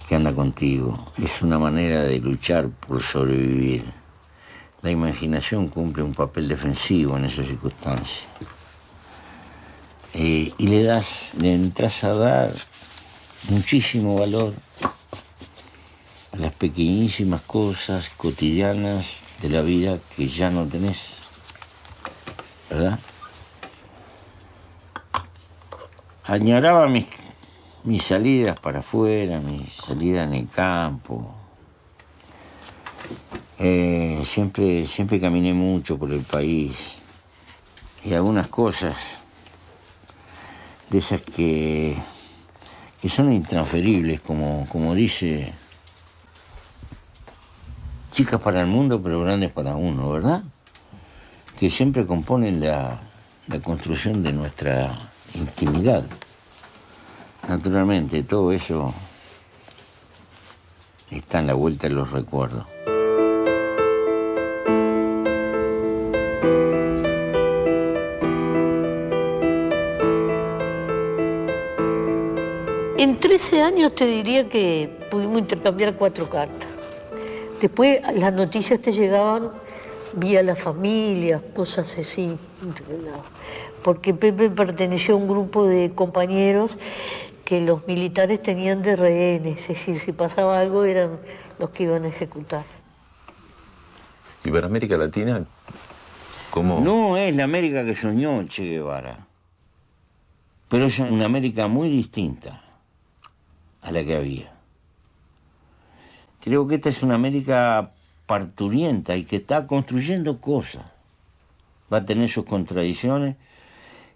que anda contigo. Es una manera de luchar por sobrevivir. La imaginación cumple un papel defensivo en esas circunstancias. Y le entras a dar muchísimo valor a las pequeñísimas cosas cotidianas de la vida que ya no tenés, ¿verdad? Añoraba mis salidas para afuera, mis salidas en el campo. Siempre caminé mucho por el país y algunas cosas de esas que son intransferibles, como dice, chicas para el mundo pero grandes para uno, ¿verdad? Que siempre componen la construcción de nuestra intimidad. Naturalmente, todo eso está en la vuelta de los recuerdos. En 13 años te diría que pudimos intercambiar 4 cartas. Después las noticias te llegaban vía la familia, cosas así. Porque Pepe perteneció a un grupo de compañeros que los militares tenían de rehenes, es decir, si pasaba algo eran los que iban a ejecutar. ¿Y para América Latina cómo? No es la América que soñó Che Guevara, pero es una América muy distinta a la que había. Creo que esta es una América parturienta y que está construyendo cosas. Va a tener sus contradicciones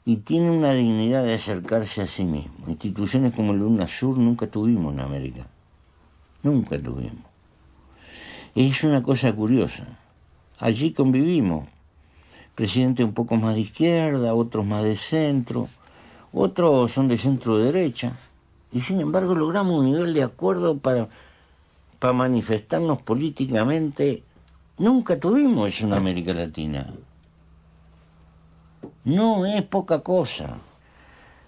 y tiene una dignidad de acercarse a sí mismo. Instituciones como el UNASUR nunca tuvimos en América. Nunca tuvimos. Es una cosa curiosa. Allí convivimos. Presidentes un poco más de izquierda, otros más de centro, otros son de centro derecha. Y sin embargo logramos un nivel de acuerdo para manifestarnos políticamente. Nunca tuvimos eso en América Latina. No es poca cosa.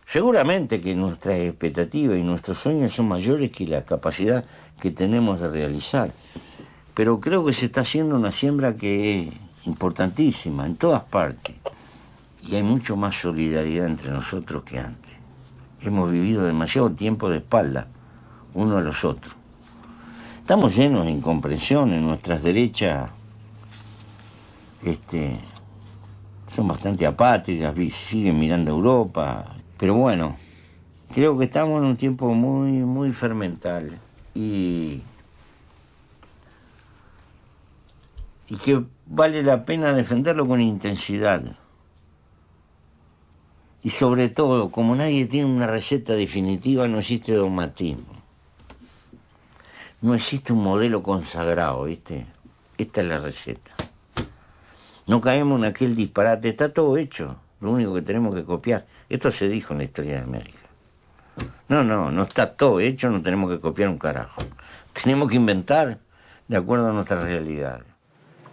Seguramente que nuestras expectativas y nuestros sueños son mayores que la capacidad que tenemos de realizar. Pero creo que se está haciendo una siembra que es importantísima en todas partes. Y hay mucho más solidaridad entre nosotros que antes. Hemos vivido demasiado tiempo de espalda uno a los otros. Estamos llenos de incomprensión en nuestras derechas. Son bastante apátricas, siguen mirando a Europa. Pero bueno, creo que estamos en un tiempo muy, muy fermental. Y que vale la pena defenderlo con intensidad. Y sobre todo, como nadie tiene una receta definitiva, no existe dogmatismo. No existe un modelo consagrado, ¿viste? Esta es la receta. No caemos en aquel disparate, está todo hecho. Lo único que tenemos que copiar. Esto se dijo en la historia de América. No está todo hecho, no tenemos que copiar un carajo. Tenemos que inventar de acuerdo a nuestra realidad.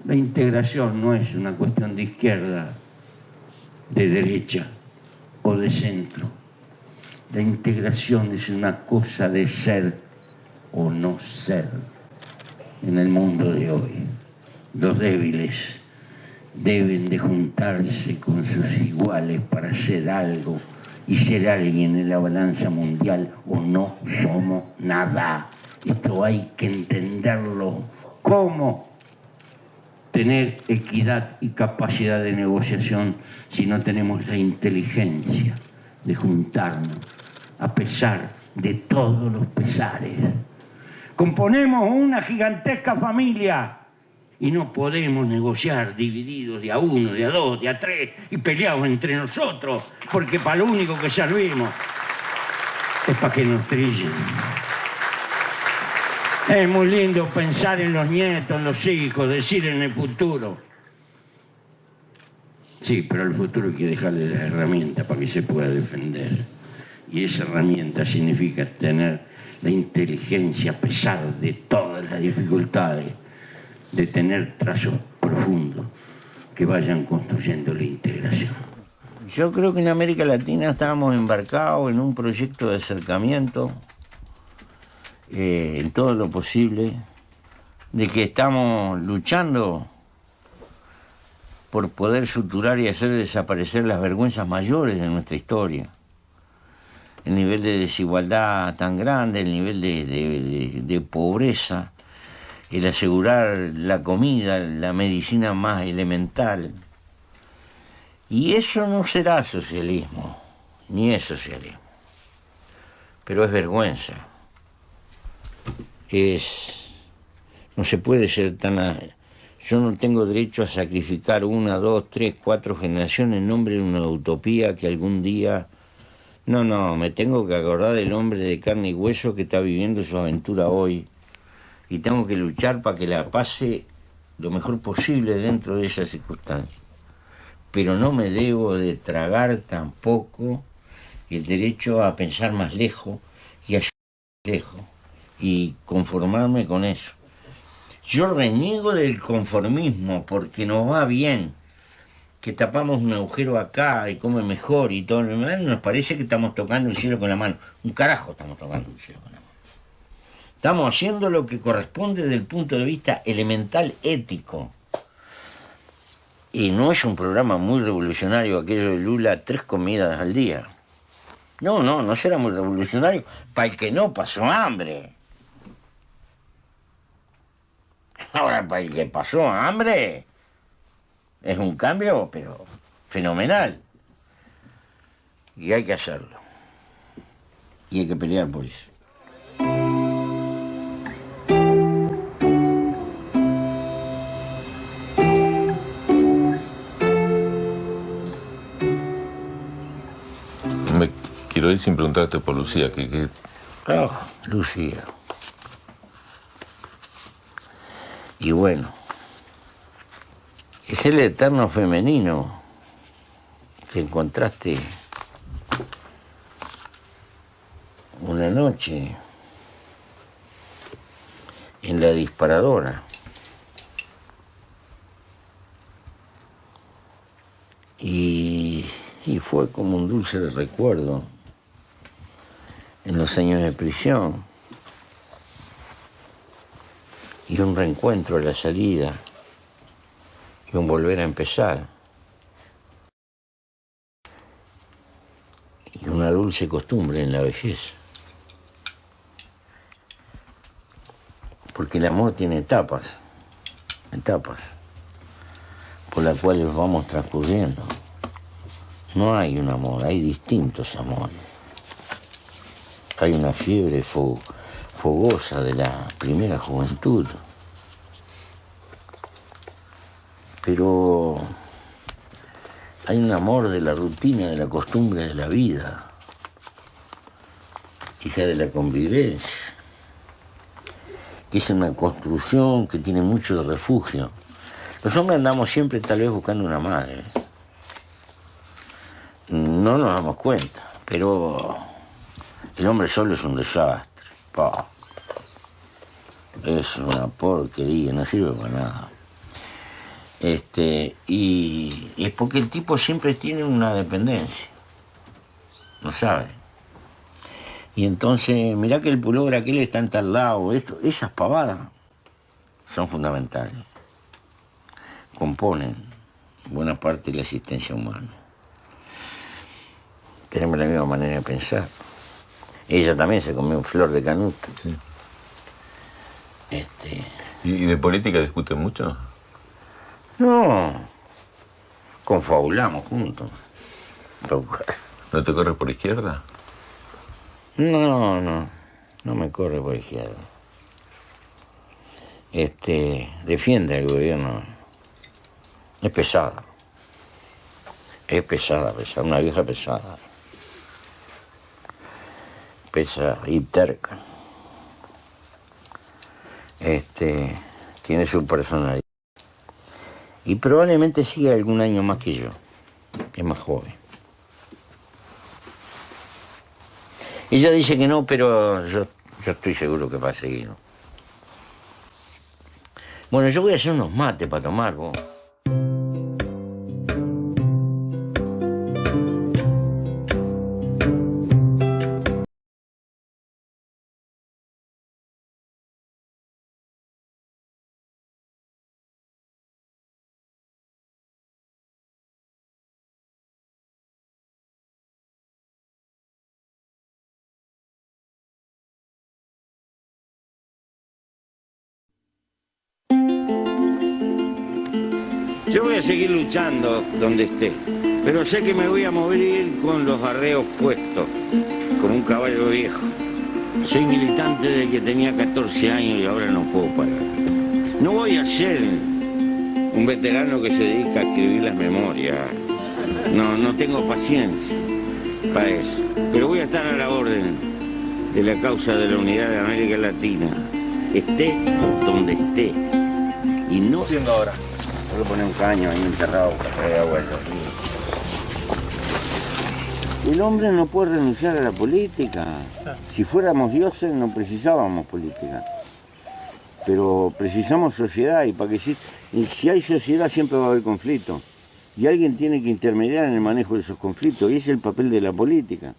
La integración no es una cuestión de izquierda de derecha o de centro. La integración es una cosa de ser o no ser en el mundo de hoy. Los débiles deben de juntarse con sus iguales para hacer algo y ser alguien en la balanza mundial, o no somos nada. Esto hay que entenderlo. ¿Cómo tener equidad y capacidad de negociación si no tenemos la inteligencia de juntarnos a pesar de todos los pesares? Componemos una gigantesca familia y no podemos negociar divididos de a uno, de a dos, de a tres y peleados entre nosotros, porque para lo único que servimos es para que nos trillen. Es muy lindo pensar en los nietos, en los hijos, decir en el futuro. Sí, pero al futuro hay que dejarle la herramienta para que se pueda defender. Y esa herramienta significa tener la inteligencia, a pesar de todas las dificultades, de tener trazos profundos que vayan construyendo la integración. Yo creo que en América Latina estábamos embarcados en un proyecto de acercamiento en todo lo posible, de que estamos luchando por poder suturar y hacer desaparecer las vergüenzas mayores de nuestra historia. El nivel de desigualdad tan grande, el nivel de pobreza, el asegurar la comida, la medicina más elemental. Y eso no será socialismo, ni es socialismo, pero es vergüenza. No se puede ser tan... Yo no tengo derecho a sacrificar 1, 2, 3, 4 generaciones en nombre de una utopía que algún día... No, me tengo que acordar del hombre de carne y hueso que está viviendo su aventura hoy. Y tengo que luchar para que la pase lo mejor posible dentro de esas circunstancias. Pero no me debo de tragar tampoco el derecho a pensar más lejos y a llegar más lejos y conformarme con eso. Yo reniego del conformismo porque nos va bien, que tapamos un agujero acá y come mejor y todo lo demás, nos parece que estamos tocando el cielo con la mano. Un carajo estamos tocando el cielo con la mano. Estamos haciendo lo que corresponde desde el punto de vista elemental ético. Y no es un programa muy revolucionario aquello de Lula, 3 comidas al día. No será muy revolucionario para el que no pasó hambre. Ahora, para el que pasó hambre, es un cambio, pero fenomenal. Y hay que hacerlo. Y hay que pelear por eso. Me quiero ir sin preguntarte por Lucía, que... Oh, Lucía. Y bueno, es el eterno femenino que encontraste una noche en la disparadora. Y fue como un dulce recuerdo en los años de prisión. Y un reencuentro a la salida, y un volver a empezar. Y una dulce costumbre en la vejez. Porque el amor tiene etapas, por las cuales vamos transcurriendo. No hay un amor, hay distintos amores. Hay una fiebre fogosa de la primera juventud. Pero hay un amor de la rutina, de la costumbre de la vida, hija de la convivencia, que es una construcción que tiene mucho de refugio. Los hombres andamos siempre tal vez buscando una madre. No nos damos cuenta, pero el hombre solo es un desastre. Es una porquería, no sirve para nada. Y es porque el tipo siempre tiene una dependencia, no sabe. Y entonces, mirá que el pullover aquel está en tal lado, esas pavadas son fundamentales. Componen buena parte de la existencia humana. Tenemos la misma manera de pensar. Ella también se comió flor de canuto. Sí. ¿Y de política discuten mucho? No, confabulamos juntos. ¿No te corres por izquierda? No me corre por izquierda. Defiende al gobierno. Es pesada. Es pesada, una vieja pesada. Pesada y terca. Tiene su personalidad. Y probablemente siga algún año más que yo. Es más joven. Ella dice que no, pero yo estoy seguro que va a seguir, ¿no? Bueno, yo voy a hacer unos mates para tomar, vos. Yo voy a seguir luchando donde esté, pero sé que me voy a morir con los arreos puestos, como un caballo viejo. Soy militante desde que tenía 14 años y ahora no puedo parar. No voy a ser un veterano que se dedica a escribir las memorias. No tengo paciencia para eso. Pero voy a estar a la orden de la causa de la unidad de América Latina, esté donde esté. Y no... haciendo ahora? Voy a poner un caño ahí enterrado para traer agua. El hombre no puede renunciar a la política. Si fuéramos dioses no precisábamos política. Pero precisamos sociedad y para que si hay sociedad siempre va a haber conflicto. Y alguien tiene que intermediar en el manejo de esos conflictos y ese es el papel de la política.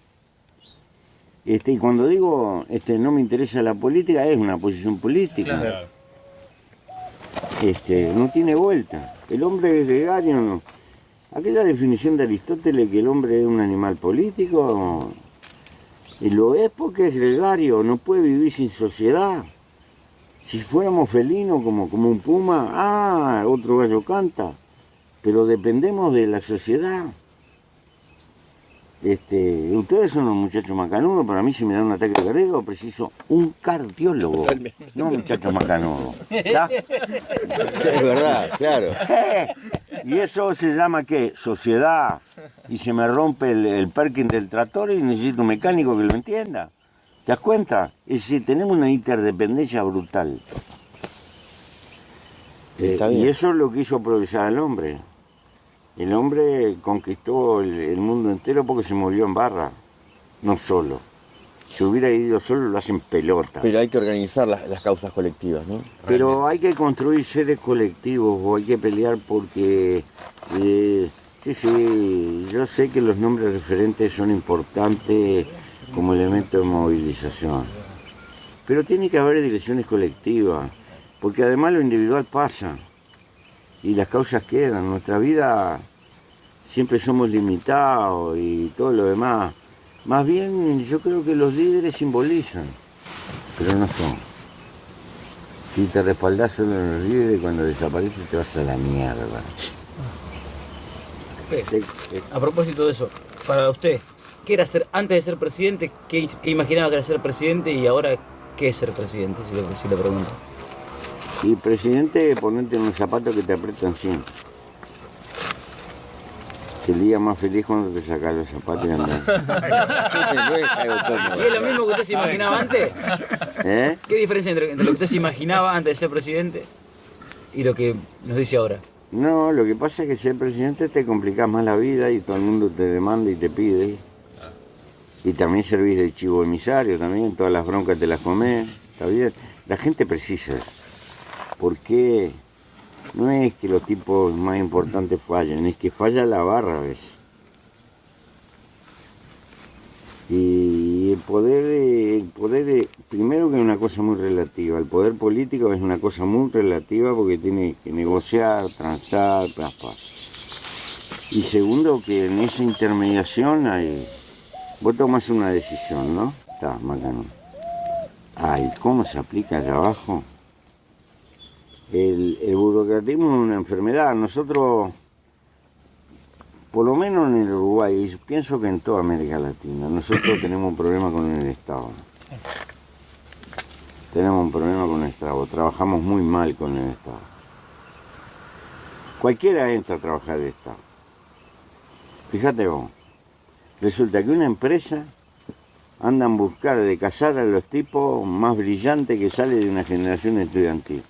Y cuando digo no me interesa la política, es una posición política. Claro. No tiene vuelta. El hombre es gregario, no. Aquella definición de Aristóteles que el hombre es un animal político, lo es porque es gregario, no puede vivir sin sociedad. Si fuéramos felinos como un puma, otro gallo canta, pero dependemos de la sociedad. Ustedes son unos muchachos macanudos, para mí si me dan un ataque cardíaco preciso un cardiólogo, no muchachos macanudos. ¿Está? Es verdad, claro. Y eso se llama ¿qué? Sociedad. Y se me rompe el parking del tractor y necesito un mecánico que lo entienda. ¿Te das cuenta? Es decir, tenemos una interdependencia brutal. Y eso es lo que hizo progresar al hombre. El hombre conquistó el mundo entero porque se movió en barra, no solo. Si hubiera ido solo lo hacen pelota. Pero hay que organizar las causas colectivas, ¿no? Pero hay que construir seres colectivos o hay que pelear porque... sí, yo sé que los nombres referentes son importantes como elemento de movilización. Pero tiene que haber direcciones colectivas, porque además lo individual pasa. Y las causas quedan. Nuestra vida siempre somos limitados y todo lo demás. Más bien yo creo que los líderes simbolizan, pero no son. Si te respaldás solo en los líderes, cuando desapareces te vas a la mierda. A propósito de eso, para usted, ¿qué era ser antes de ser presidente? ¿Qué imaginaba que era ser presidente y ahora qué es ser presidente, si le pregunto? Y presidente, ponerte en los zapatos que te apretan siempre. El día más feliz cuando te sacas los zapatos y andas. ¿Y es lo mismo que usted se imaginaba antes? ¿Qué diferencia entre lo que usted se imaginaba antes de ser presidente y lo que nos dice ahora? No, lo que pasa es que ser presidente te complicás más la vida y todo el mundo te demanda y te pide. Y también servís de chivo emisario, también, todas las broncas te las comés, está bien. La gente precisa eso. ¿Por qué no es que los tipos más importantes fallen, es que falla la barra a veces. Y el poder, primero que es una cosa muy relativa, el poder político es una cosa muy relativa porque tiene que negociar, transar, traspar. Y segundo que en esa intermediación vos tomás una decisión, ¿no? Está, macano. Ay, ¿cómo se aplica allá abajo? El burocratismo es una enfermedad. Nosotros, por lo menos en el Uruguay, y pienso que en toda América Latina, nosotros tenemos un problema con el Estado. Tenemos un problema con el Estado. Trabajamos muy mal con el Estado. Cualquiera entra a trabajar el Estado. Fíjate vos, resulta que una empresa anda en buscar de cazar a los tipos más brillantes que sale de una generación estudiantil.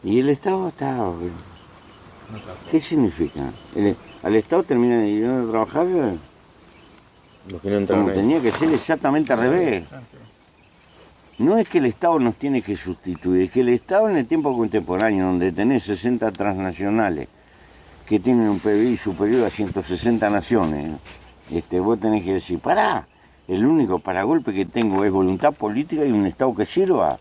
Y el Estado está... ¿Qué significa? Al Estado termina yendo a trabajar Los que no entran como ahí. tenía que ser exactamente al revés. No es que el Estado nos tiene que sustituir, es que el Estado en el tiempo contemporáneo, donde tenés 60 transnacionales que tienen un PBI superior a 160 naciones, vos tenés que decir, pará, el único paragolpe que tengo es voluntad política y un Estado que sirva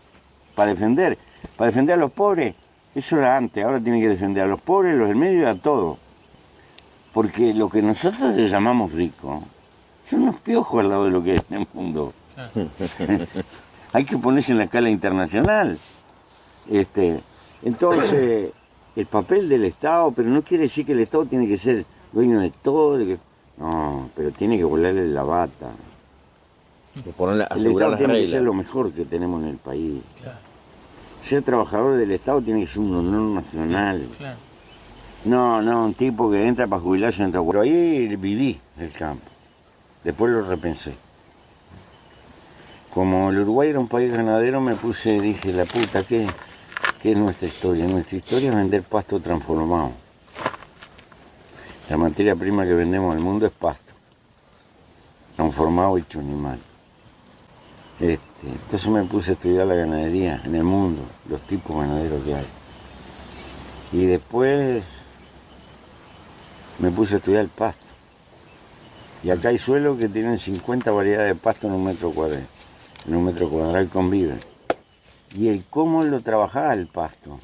para defender a los pobres. Eso era antes, ahora tiene que defender a los pobres, los del medio y a todos. Porque lo que nosotros le llamamos ricos son unos piojos al lado de lo que es en el mundo. Hay que ponerse en la escala internacional. Entonces, el papel del Estado, pero no quiere decir que el Estado tiene que ser dueño de todo. No, pero tiene que volarle la bata. Ponerle, El asegurar Estado las tiene que ser reglas. lo mejor que tenemos en el país. Ser trabajador del Estado tiene que ser un honor nacional. No, un tipo que entra para jubilarse entra. Pero ahí viví el campo. Después lo repensé. Como el Uruguay era un país ganadero, dije, la puta, ¿qué es nuestra historia? Nuestra historia es vender pasto transformado. La materia prima que vendemos al mundo es pasto, transformado hecho animal. Entonces me puse a estudiar la ganadería en el mundo, los tipos ganaderos que hay. Y después me puse a estudiar el pasto. Y acá hay suelos que tienen 50 variedades de pasto en un metro cuadrado. En un metro cuadrado conviven. Y el cómo lo trabajaba el pasto.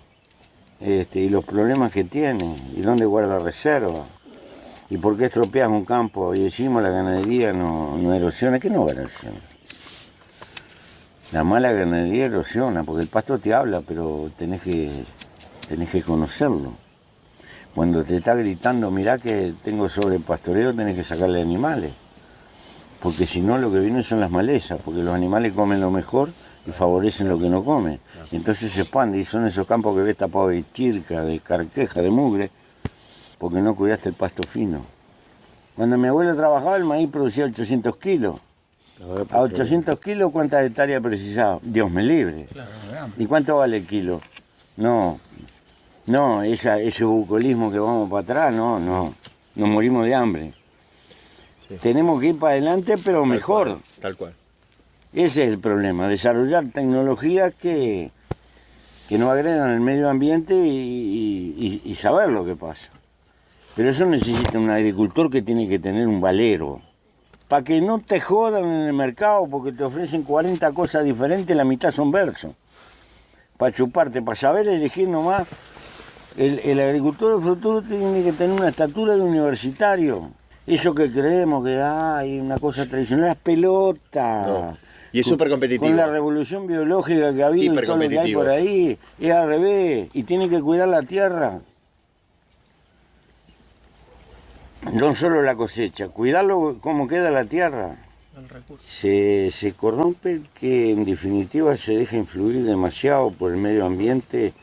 Y los problemas que tiene. Y dónde guarda reserva. Y por qué estropeas un campo. Y decimos la ganadería no erosiona. ¿Qué no va a erosionar? La mala ganadería erosiona, porque el pasto te habla, pero tenés que conocerlo. Cuando te está gritando, mirá que tengo sobrepastoreo, tenés que sacarle animales. Porque si no, lo que viene son las malezas, porque los animales comen lo mejor y favorecen lo que no comen. Entonces se expande y son esos campos que ves tapados de chirca, de carqueja, de mugre, porque no cuidaste el pasto fino. Cuando mi abuelo trabajaba, el maíz producía 800 kilos. A 800 kilos, ¿cuántas hectáreas precisaba? Dios me libre. ¿Y cuánto vale el kilo? No, ese bucolismo que vamos para atrás, no, nos morimos de hambre. Sí. Tenemos que ir para adelante, pero mejor. Tal cual. Ese es el problema, desarrollar tecnologías que no agredan el medio ambiente y saber lo que pasa. Pero eso necesita un agricultor que tiene que tener un valero. Para que no te jodan en el mercado porque te ofrecen 40 cosas diferentes, la mitad son versos. Para chuparte, para saber elegir nomás. El agricultor del futuro tiene que tener una estatura de universitario. Eso que creemos que hay una cosa tradicional es pelota. No. Y es súper competitivo. Con la revolución biológica que ha habido y todo lo que hay por ahí, es al revés. Y tiene que cuidar la tierra. No solo la cosecha, cuidarlo cómo queda la tierra. Se corrompe el que en definitiva se deja influir demasiado por el medio ambiente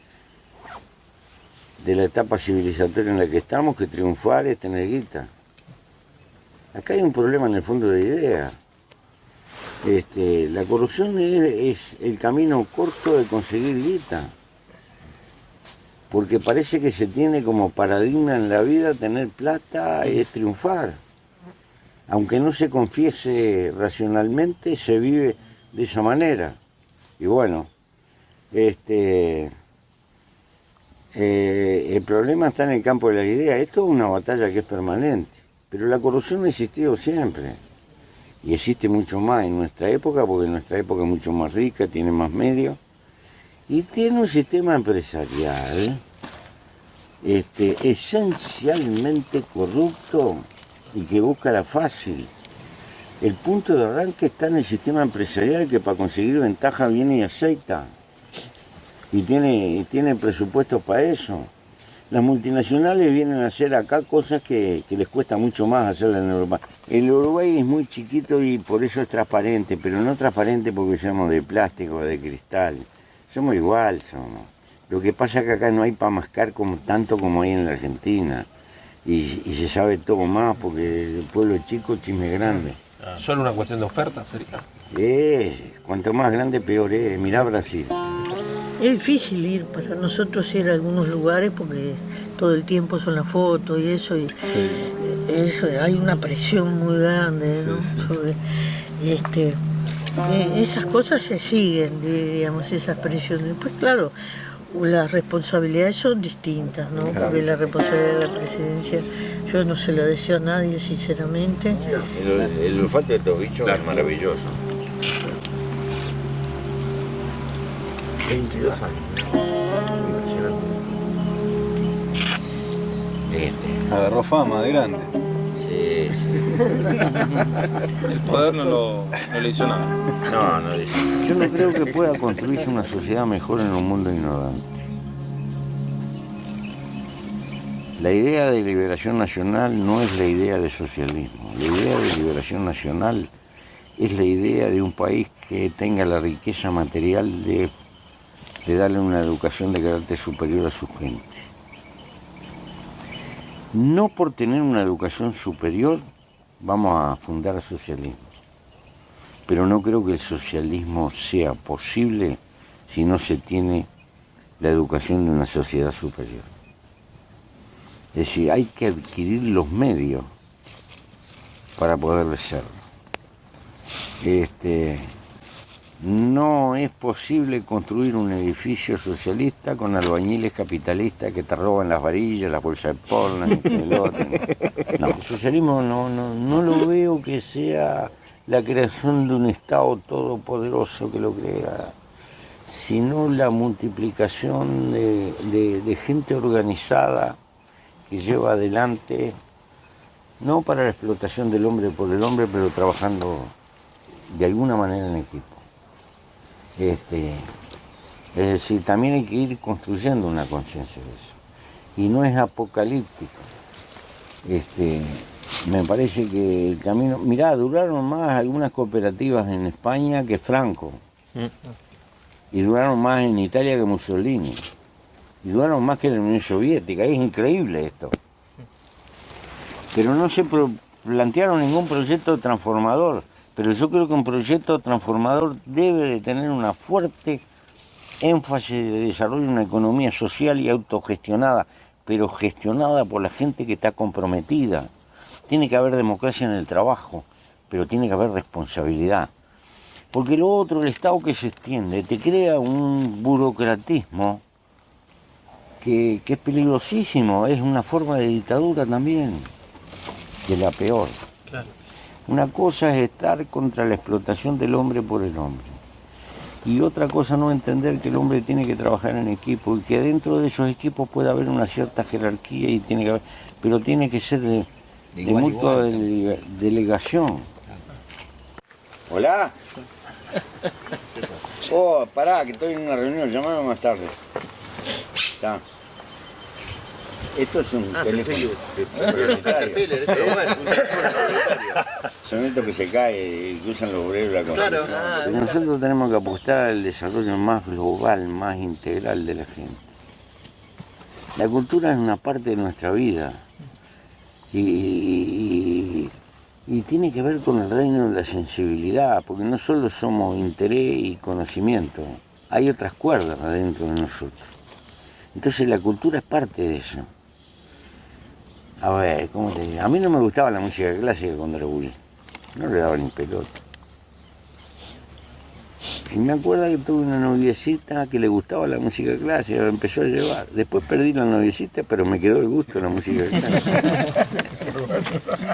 de la etapa civilizatoria en la que estamos, que triunfar es tener guita. Acá hay un problema en el fondo de idea. La corrupción es el camino corto de conseguir guita. Porque parece que se tiene como paradigma en la vida tener plata es triunfar. Aunque no se confiese racionalmente, se vive de esa manera. Y bueno, El problema está en el campo de las ideas. Esto es una batalla que es permanente, pero la corrupción ha existido siempre y existe mucho más en nuestra época, porque nuestra época es mucho más rica, tiene más medios y tiene un sistema empresarial esencialmente corrupto y que busca la fácil. El punto de arranque está en el sistema empresarial, que para conseguir ventaja viene y aceita. Y tiene presupuestos para eso. Las multinacionales vienen a hacer acá cosas que les cuesta mucho más hacerlas en Europa. El Uruguay es muy chiquito y por eso es transparente, pero no transparente porque seamos de plástico o de cristal. Somos igual, somos. Lo que pasa es que acá no hay para mascar tanto como hay en la Argentina. Y se sabe todo más porque el pueblo es chico, chisme grande. ¿Solo una cuestión de oferta sería? Cuanto más grande, peor es. Mirá Brasil. Es difícil ir para nosotros ir a algunos lugares porque todo el tiempo son las fotos y eso, y eso, hay una presión muy grande, ¿no? Sobre esas cosas se siguen, diríamos, esas presiones. Pues claro, las responsabilidades son distintas, ¿no? Porque la responsabilidad de la presidencia, yo no se lo deseo a nadie, sinceramente. El olfato de estos bichos es maravilloso. 22 años. Impresionante. Agarró fama de grande. Sí. El poder no le hizo nada. No dice. Yo no creo que pueda construirse una sociedad mejor en un mundo ignorante. La idea de liberación nacional no es la idea de socialismo. La idea de liberación nacional es la idea de un país que tenga la riqueza material de darle una educación de carácter superior a su gente. No por tener una educación superior vamos a fundar socialismo, pero no creo que el socialismo sea posible si no se tiene la educación de una sociedad superior. Es decir, hay que adquirir los medios para poder serlo. No es posible construir un edificio socialista con albañiles capitalistas que te roban las varillas, las bolsas de porno, el otro. No, el socialismo no lo veo que sea la creación de un Estado todopoderoso que lo crea, sino la multiplicación de gente organizada que lleva adelante, no para la explotación del hombre por el hombre, pero trabajando de alguna manera en equipo. Es decir, también hay que ir construyendo una conciencia de eso. Y no es apocalíptico. Me parece que el camino... Mirá, duraron más algunas cooperativas en España que Franco. Y duraron más en Italia que Mussolini. Y duraron más que en la Unión Soviética. Es increíble esto. Pero no se plantearon ningún proyecto transformador. Pero yo creo que un proyecto transformador debe de tener una fuerte énfasis de desarrollo de una economía social y autogestionada, pero gestionada por la gente que está comprometida. Tiene que haber democracia en el trabajo, pero tiene que haber responsabilidad. Porque lo otro, el Estado que se extiende, te crea un burocratismo que es peligrosísimo, es una forma de dictadura también, de la peor. Claro. Una cosa es estar contra la explotación del hombre por el hombre. Y otra cosa no entender que el hombre tiene que trabajar en equipo y que dentro de esos equipos puede haber una cierta jerarquía y tiene que haber, pero tiene que ser de mutua delegación. ¿Hola? Oh, pará, que estoy en una reunión, llamame más tarde. Está. Esto es un teléfono prioritario. Son estos que se caen y que usan los obreros de la construcción. Nosotros tenemos que apostar al desarrollo más global, más integral de la gente. La cultura es una parte de nuestra vida y tiene que ver con el reino de la sensibilidad, porque no solo somos interés y conocimiento, hay otras cuerdas adentro de nosotros. Entonces la cultura es parte de eso. A ver, ¿cómo te digo? A mí no me gustaba la música clásica cuando era bullying. No le daba ni pelota. Y me acuerdo que tuve una noviecita que le gustaba la música clásica, la empezó a llevar. Después perdí la noviecita, pero me quedó el gusto de la música clásica.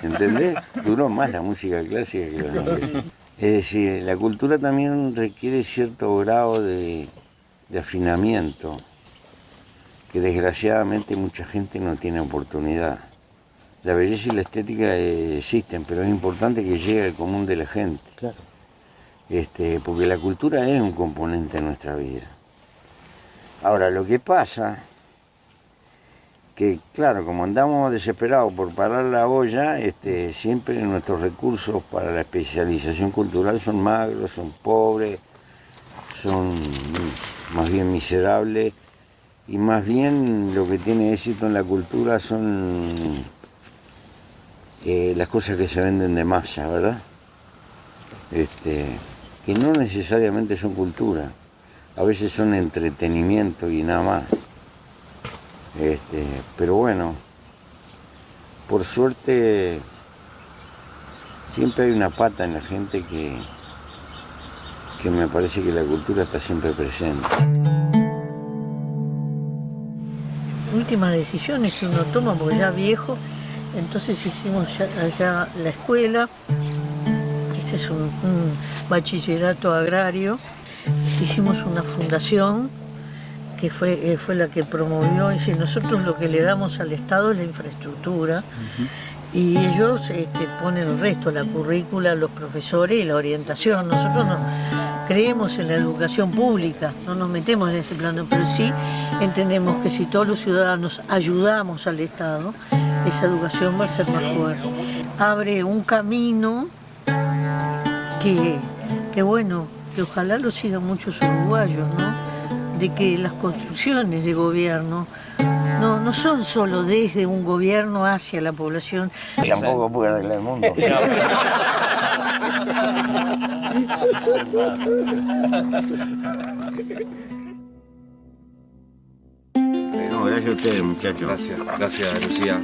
¿Entendés? Duró más la música clásica que la noviecita. Es decir, la cultura también requiere cierto grado de afinamiento, que desgraciadamente mucha gente no tiene oportunidad. La belleza y la estética existen, pero es importante que llegue al común de la gente. Claro. Porque la cultura es un componente de nuestra vida. Ahora, lo que pasa, que claro, como andamos desesperados por parar la olla, siempre nuestros recursos para la especialización cultural son magros, son pobres, son más bien miserables, y más bien lo que tiene éxito en la cultura son las cosas que se venden de masa, ¿verdad? Que no necesariamente son cultura, a veces son entretenimiento y nada más. Pero bueno, por suerte siempre hay una pata en la gente que me parece que la cultura está siempre presente. Últimas decisiones que uno toma, porque ya viejo, entonces hicimos allá la escuela. Este es un bachillerato agrario. Hicimos una fundación que fue la que promovió. Es decir, nosotros lo que le damos al Estado es la infraestructura, y ellos ponen el resto, la currícula, los profesores y la orientación. Nosotros no creemos en la educación pública, no nos metemos en ese plano, pero sí entendemos que si todos los ciudadanos ayudamos al Estado, esa educación va a ser más fuerte. Abre un camino que bueno, que ojalá lo sigan muchos uruguayos, ¿no? De que las construcciones de gobierno no son solo desde un gobierno hacia la población. Tampoco puede arreglar el mundo. No, gracias a ustedes, muchachos. Gracias, Lucía.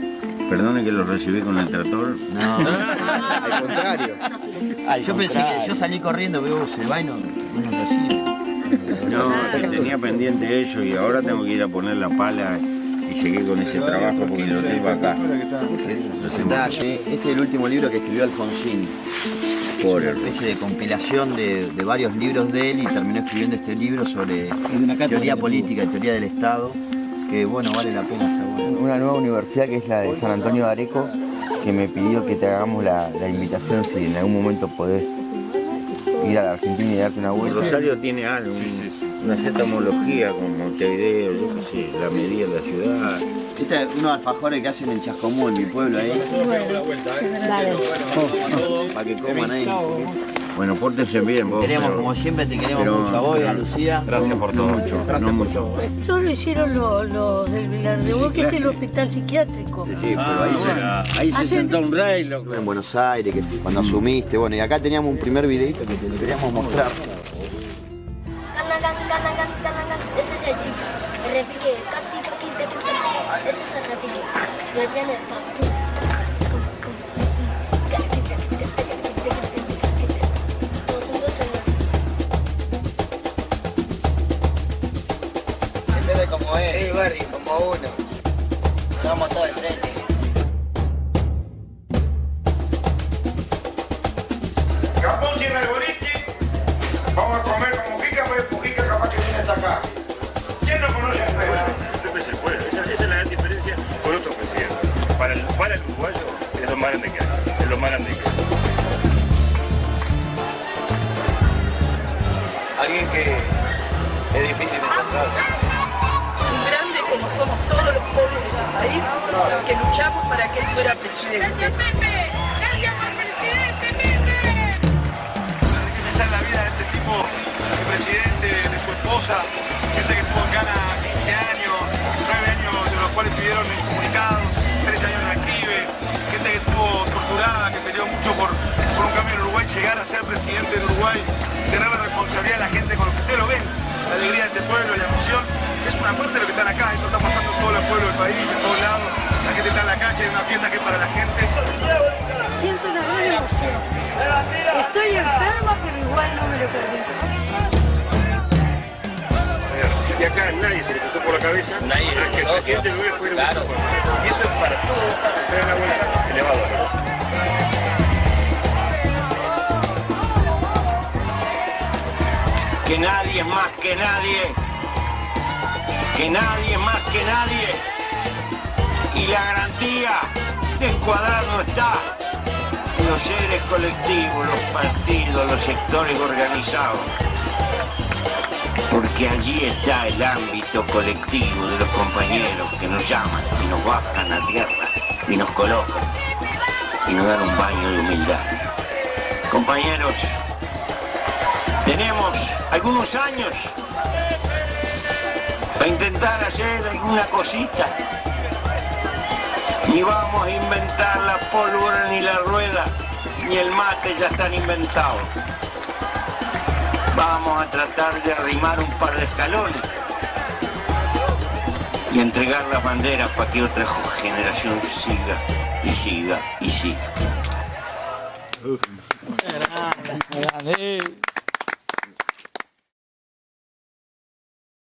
Perdone que lo recibí con el tractor. No, al contrario. Yo pensé que yo salí corriendo, veo se va y no nos recibe. No, tenía pendiente eso y ahora tengo que ir a poner la pala y llegué con ese trabajo porque lo tengo acá. Este es el último libro que escribió Alfonsín. Es una especie de compilación de varios libros de él, y terminó escribiendo este libro sobre teoría política y teoría del Estado, que bueno, vale la pena. Está bueno. Una nueva universidad que es la de San Antonio de Areco, que me pidió que te hagamos la invitación si en algún momento podés ir a la Argentina y darte una vuelta. Rosario tiene algo, una cierta homología con Montevideo, yo qué sé, la medida de la ciudad. Este es unos alfajores que hacen en Chascomú, en mi pueblo ahí. Para que coman ahí. Bueno, pórtense bien vos. Queremos, como siempre, te queremos mucho a vos y a Lucía. Gracias por todo. No mucho. Solo hicieron lo del Vilar de Bo, que es el hospital psiquiátrico. Sí, pero ahí se sentó un rey, loco. En Buenos Aires, que cuando asumiste, bueno, y acá teníamos un primer videito que te queríamos mostrar. Ese es el chico, el repique, ese es el repique, y aquí en el pam. Todos juntos son así. En vez de como él, sí, Barry, como uno. Somos todos de frente. Capón cierra el boliche, vamos a comer con Mujica, pues Mujica capaz que viene hasta acá. ¿Quién no conoce al pueblo? Es el pueblo, esa es la gran diferencia con otros presidentes. Para el uruguayo es lo más grande que hay, es lo más grande que hay. Alguien que es difícil de encontrar. Un grande como somos todos los pobres de este país, que luchamos para que él fuera presidente. ¡Gracias, Pepe! ¡Gracias por presidente, Pepe! Hay que pensar en la vida de este tipo, el presidente, de su esposa, gente que estuvo en Cana 15 años, 9 años de los cuales estuvieron incomunicados, 3 años en el CRIBE, gente que estuvo torturada, que peleó mucho por un cambio en Uruguay, llegar a ser presidente de Uruguay, tener la responsabilidad de la gente con lo que ustedes lo ven, la alegría de este pueblo, la emoción, que es una parte de lo que están acá, esto está pasando en todos los pueblos del país, en todos lados, la gente está en la calle, hay una fiesta que es para la gente. Siento una gran emoción. Estoy enferma, pero igual no me lo permito. nadie se le cruzó por la cabeza Nadie, a que el presidente Luis fuera claro. un presidente. Y eso es para todos, ustedes dan la vuelta elevador. Que nadie es más que nadie, que nadie es más que nadie, y la garantía de Escuadrar no está en los seres colectivos, los partidos, los sectores organizados, porque allí está el ámbito colectivo de los compañeros que nos llaman y nos bajan a tierra y nos colocan y nos dan un baño de humildad. Compañeros, tenemos algunos años para intentar hacer alguna cosita. Ni vamos a inventar la pólvora ni la rueda, ni el mate ya están inventados. Vamos a tratar de arrimar un par de escalones y entregar las banderas para que otra generación siga y siga y siga. Grande.